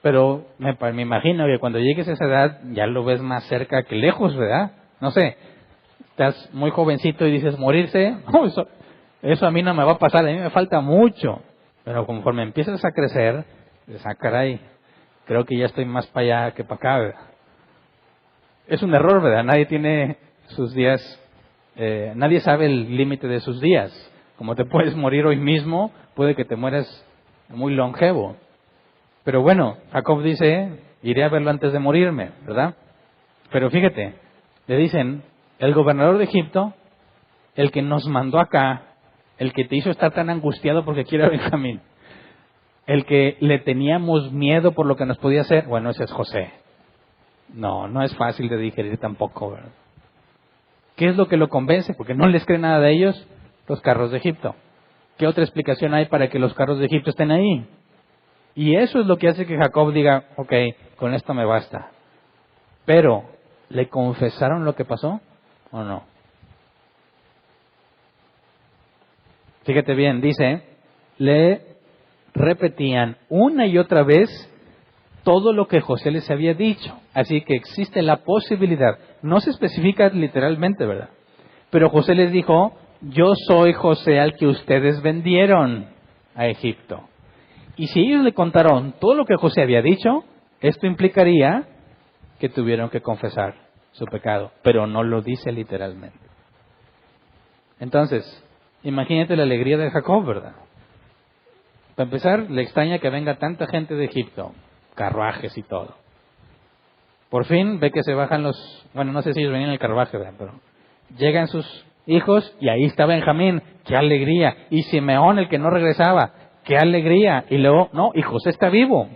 Pero me imagino que cuando llegues a esa edad ya lo ves más cerca que lejos, ¿verdad? No sé. Estás muy jovencito y dices, morirse, eso a mí no me va a pasar, a mí me falta mucho. Pero conforme empiezas a crecer, dices, caray, creo que ya estoy más para allá que para acá, ¿verdad? Es un error, ¿verdad? Nadie tiene sus días, nadie sabe el límite de sus días. Como te puedes morir hoy mismo, puede que te mueras muy longevo. Pero bueno, Jacob dice, iré a verlo antes de morirme, ¿verdad? Pero fíjate, le dicen, el gobernador de Egipto, el que nos mandó acá, el que te hizo estar tan angustiado porque quiere a Benjamín, el que le teníamos miedo por lo que nos podía hacer, bueno, ese es José. No es fácil de digerir tampoco, ¿verdad? ¿Qué es lo que lo convence? Porque no les cree nada de ellos, los carros de Egipto. ¿Qué otra explicación hay para que los carros de Egipto estén ahí? Y eso es lo que hace que Jacob diga, ok, con esto me basta. Pero, ¿le confesaron lo que pasó o no? Fíjate bien, dice, le repetían una y otra vez todo lo que José les había dicho. Así que existe la posibilidad, no se especifica literalmente, ¿verdad? Pero José les dijo, yo soy José al que ustedes vendieron a Egipto. Y si ellos le contaron todo lo que José había dicho, esto implicaría que tuvieron que confesar su pecado, pero no lo dice literalmente. Entonces, imagínate la alegría de Jacob, ¿verdad? Para empezar, le extraña que venga tanta gente de Egipto, carruajes y todo. Por fin ve que se bajan no sé si ellos venían en el carruaje, ¿verdad? Pero llegan sus hijos y ahí está Benjamín, qué alegría. Y Simeón, el que no regresaba, qué alegría. Y luego, y José está vivo.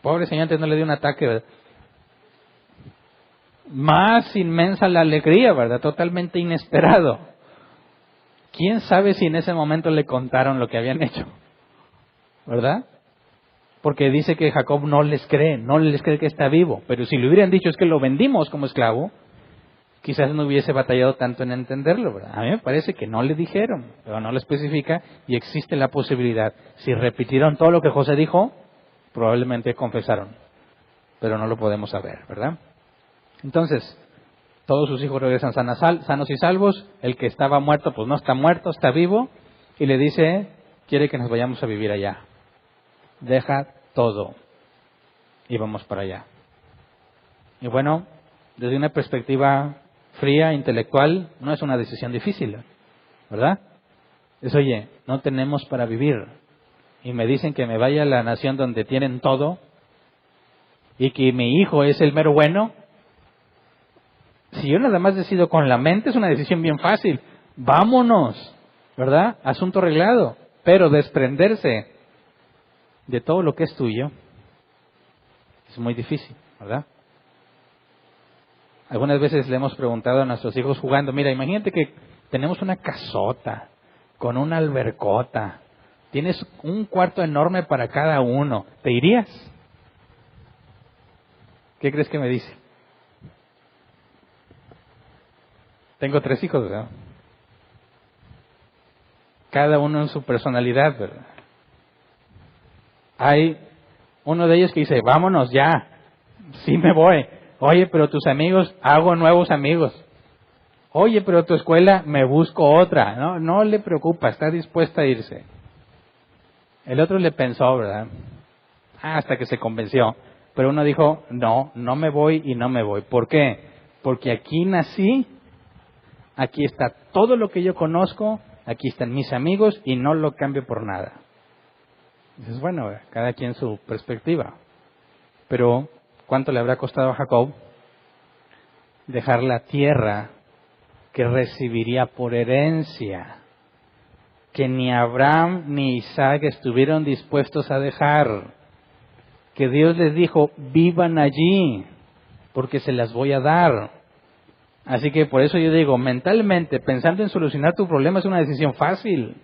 Pobre señor, antes no le dio un ataque, ¿verdad? Más inmensa la alegría, ¿verdad? Totalmente inesperado. ¿Quién sabe si en ese momento le contaron lo que habían hecho? ¿Verdad? Porque dice que Jacob no les cree que está vivo. Pero si le hubieran dicho es que lo vendimos como esclavo, quizás no hubiese batallado tanto en entenderlo, ¿verdad? A mí me parece que no le dijeron, pero no lo especifica y existe la posibilidad. Si repitieron todo lo que José dijo, probablemente confesaron, pero no lo podemos saber, ¿verdad? Entonces, todos sus hijos regresan sanos y salvos. El que estaba muerto, pues no está muerto, está vivo. Y le dice, quiere que nos vayamos a vivir allá. Deja todo y vamos para allá. Y bueno, desde una perspectiva fría, intelectual, no es una decisión difícil, ¿verdad? Es, oye, no tenemos para vivir. Y me dicen que me vaya a la nación donde tienen todo y que mi hijo es el mero bueno. Si yo nada más decido con la mente, es una decisión bien fácil. Vámonos, ¿verdad? Asunto arreglado. Pero desprenderse de todo lo que es tuyo es muy difícil, ¿verdad? Algunas veces le hemos preguntado a nuestros hijos jugando, mira, imagínate que tenemos una casota con una albercota, tienes un cuarto enorme para cada uno, ¿te irías? ¿Qué crees que me dice? Tengo 3 hijos, ¿verdad? Cada uno en su personalidad, ¿verdad? Hay uno de ellos que dice, vámonos ya, sí me voy. Oye, pero tus amigos, hago nuevos amigos. Oye, pero tu escuela, me busco otra. No le preocupa, está dispuesta a irse. El otro le pensó, ¿verdad? Hasta que se convenció. Pero uno dijo, no me voy y no me voy. ¿Por qué? Porque aquí nací, aquí está todo lo que yo conozco, aquí están mis amigos y no lo cambio por nada. Dices, bueno, cada quien su perspectiva. Pero, ¿cuánto le habrá costado a Jacob dejar la tierra que recibiría por herencia, que ni Abraham ni Isaac estuvieron dispuestos a dejar? Que Dios les dijo, vivan allí, porque se las voy a dar. Así que por eso yo digo, mentalmente, pensando en solucionar tu problema es una decisión fácil.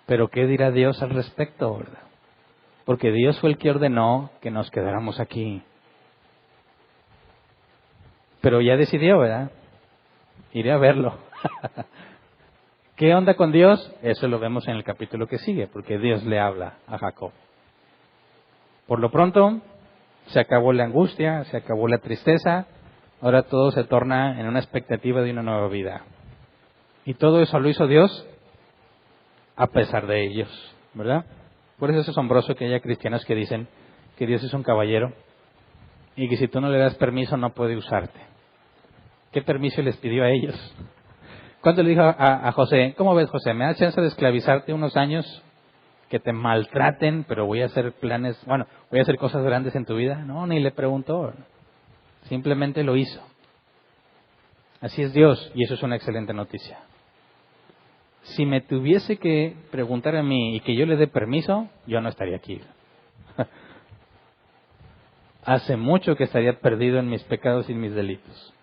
Pero ¿qué dirá Dios al respecto, verdad? Porque Dios fue el que ordenó que nos quedáramos aquí. Pero ya decidió, ¿verdad? Iré a verlo. ¿Qué onda con Dios? Eso lo vemos en el capítulo que sigue, porque Dios le habla a Jacob. Por lo pronto, se acabó la angustia, se acabó la tristeza, ahora todo se torna en una expectativa de una nueva vida. Y todo eso lo hizo Dios a pesar de ellos, ¿verdad? Por eso es asombroso que haya cristianos que dicen que Dios es un caballero y que si tú no le das permiso no puede usarte. ¿Qué permiso les pidió a ellos? ¿Cuándo le dijo a José, cómo ves, José, me das chance de esclavizarte unos años, que te maltraten, pero voy a hacer voy a hacer cosas grandes en tu vida? No, ni le preguntó, simplemente lo hizo. Así es Dios, y eso es una excelente noticia. Si me tuviese que preguntar a mí y que yo le dé permiso, yo no estaría aquí. Hace mucho que estaría perdido en mis pecados y mis delitos.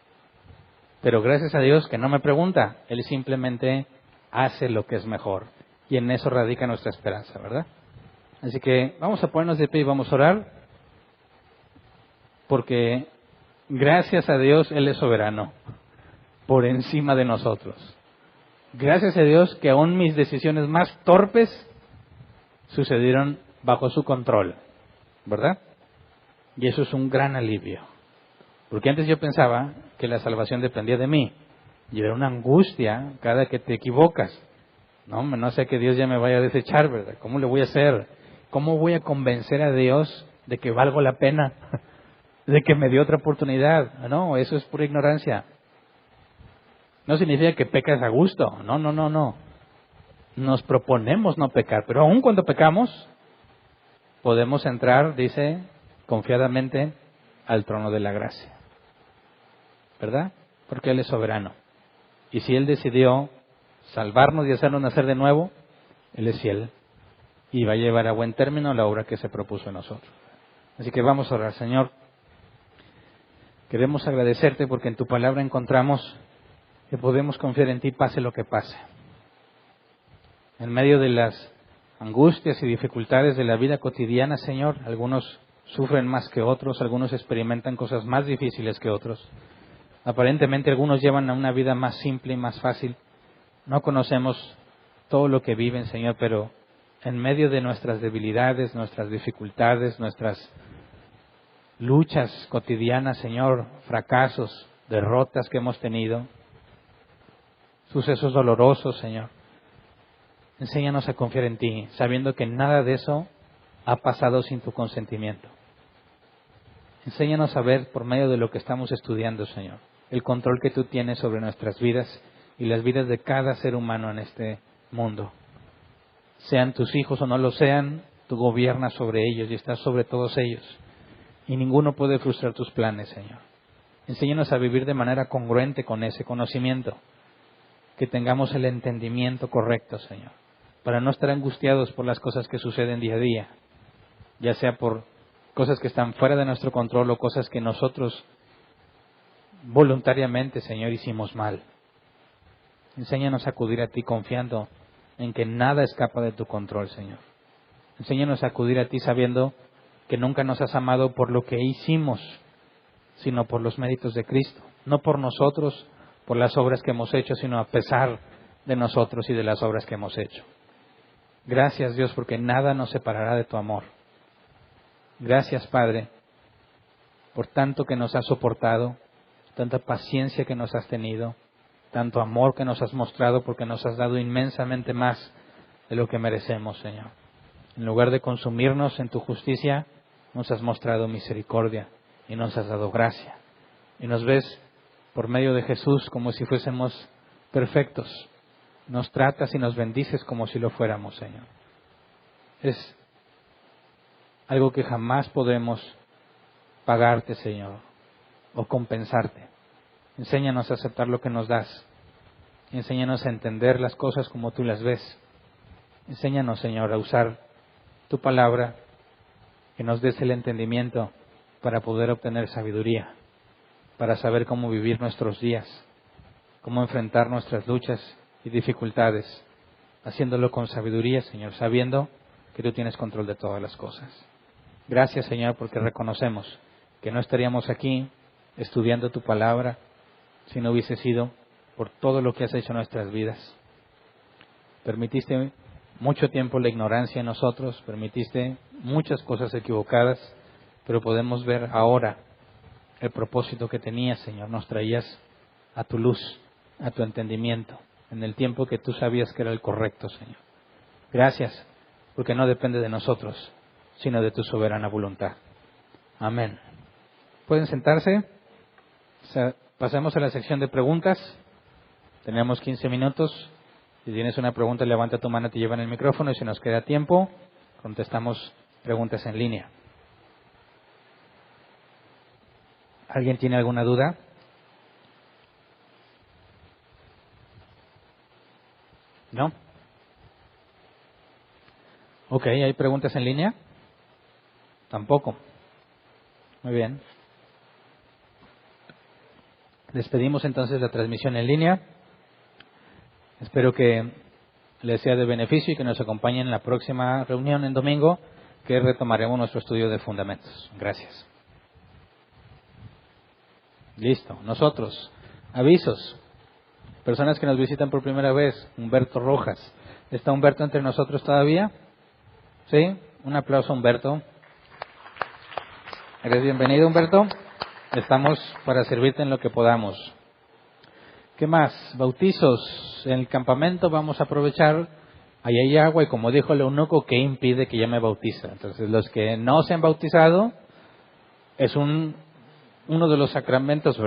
Pero gracias a Dios que no me pregunta, Él simplemente hace lo que es mejor. Y en eso radica nuestra esperanza, ¿verdad? Así que vamos a ponernos de pie y vamos a orar, porque gracias a Dios Él es soberano, por encima de nosotros. Gracias a Dios que aún mis decisiones más torpes sucedieron bajo su control, ¿verdad? Y eso es un gran alivio. Porque antes yo pensaba que la salvación dependía de mí. Y era una angustia cada que te equivocas. No sé que Dios ya me vaya a desechar, ¿verdad? ¿Cómo le voy a hacer? ¿Cómo voy a convencer a Dios de que valgo la pena? De que me dio otra oportunidad. No, eso es pura ignorancia. No significa que pecas a gusto. No. Nos proponemos no pecar. Pero aun cuando pecamos, podemos entrar, dice, confiadamente al trono de la gracia. ¿Verdad? Porque Él es soberano. Y si Él decidió salvarnos y hacernos nacer de nuevo, Él es fiel y va a llevar a buen término la obra que se propuso en nosotros. Así que vamos a orar. Señor, Queremos agradecerte porque en tu palabra encontramos que podemos confiar en ti pase lo que pase. En medio de las angustias y dificultades de la vida cotidiana, Señor, algunos sufren más que otros, algunos experimentan cosas más difíciles que otros. Aparentemente algunos llevan una vida más simple y más fácil. No conocemos todo lo que viven, Señor, pero en medio de nuestras debilidades, nuestras dificultades, nuestras luchas cotidianas, Señor, fracasos, derrotas que hemos tenido, sucesos dolorosos, Señor, enséñanos a confiar en ti, sabiendo que nada de eso ha pasado sin tu consentimiento. Enséñanos a ver por medio de lo que estamos estudiando, Señor, el control que tú tienes sobre nuestras vidas y las vidas de cada ser humano en este mundo. Sean tus hijos o no lo sean, tú gobiernas sobre ellos y estás sobre todos ellos. Y ninguno puede frustrar tus planes, Señor. Enséñanos a vivir de manera congruente con ese conocimiento. Que tengamos el entendimiento correcto, Señor, para no estar angustiados por las cosas que suceden día a día, ya sea por cosas que están fuera de nuestro control o cosas que nosotros voluntariamente, Señor, hicimos mal. Enséñanos a acudir a ti confiando en que nada escapa de tu control, Señor. Enséñanos a acudir a ti sabiendo que nunca nos has amado por lo que hicimos, sino por los méritos de Cristo, no por nosotros, por las obras que hemos hecho, sino a pesar de nosotros y de las obras que hemos hecho. Gracias, Dios, porque nada nos separará de tu amor. Gracias, Padre, por tanto que nos has soportado, tanta paciencia que nos has tenido, tanto amor que nos has mostrado, porque nos has dado inmensamente más de lo que merecemos, Señor. En lugar de consumirnos en tu justicia, nos has mostrado misericordia y nos has dado gracia. Y nos ves por medio de Jesús como si fuésemos perfectos. Nos tratas y nos bendices como si lo fuéramos, Señor. Es algo que jamás podemos pagarte, Señor, o compensarte. Enséñanos a aceptar lo que nos das. Enséñanos a entender las cosas como tú las ves. Enséñanos, Señor, a usar tu palabra, que nos des el entendimiento para poder obtener sabiduría, para saber cómo vivir nuestros días, cómo enfrentar nuestras luchas y dificultades, haciéndolo con sabiduría, Señor, sabiendo que tú tienes control de todas las cosas. Gracias, Señor, porque reconocemos que no estaríamos aquí estudiando tu palabra si no hubiese sido por todo lo que has hecho en nuestras vidas. Permitiste mucho tiempo la ignorancia en nosotros, permitiste muchas cosas equivocadas, pero podemos ver ahora el propósito que tenías, Señor. Nos traías a tu luz, a tu entendimiento, en el tiempo que tú sabías que era el correcto, Señor. Gracias, porque no depende de nosotros, sino de tu soberana voluntad. Amén. ¿Pueden sentarse? Pasemos a la sección de preguntas. Tenemos 15 minutos. Si tienes una pregunta, levanta tu mano, te llevan el micrófono y si nos queda tiempo, contestamos preguntas en línea. ¿Alguien tiene alguna duda? ¿No? Ok, ¿hay preguntas en línea? Tampoco. Muy bien. Despedimos entonces la transmisión en línea. Espero que les sea de beneficio y que nos acompañen en la próxima reunión en domingo, que retomaremos nuestro estudio de fundamentos. Gracias. Listo. Nosotros, avisos. Personas que nos visitan por primera vez. Humberto Rojas. ¿Está Humberto entre nosotros todavía? ¿Sí? Un aplauso a Humberto. Eres bienvenido, Humberto. Estamos para servirte en lo que podamos. ¿Qué más? Bautizos. En el campamento vamos a aprovechar. Ahí hay agua y como dijo el eunuco, ¿qué impide que ya me bautice? Entonces los que no se han bautizado, es uno de los sacramentos, ¿verdad?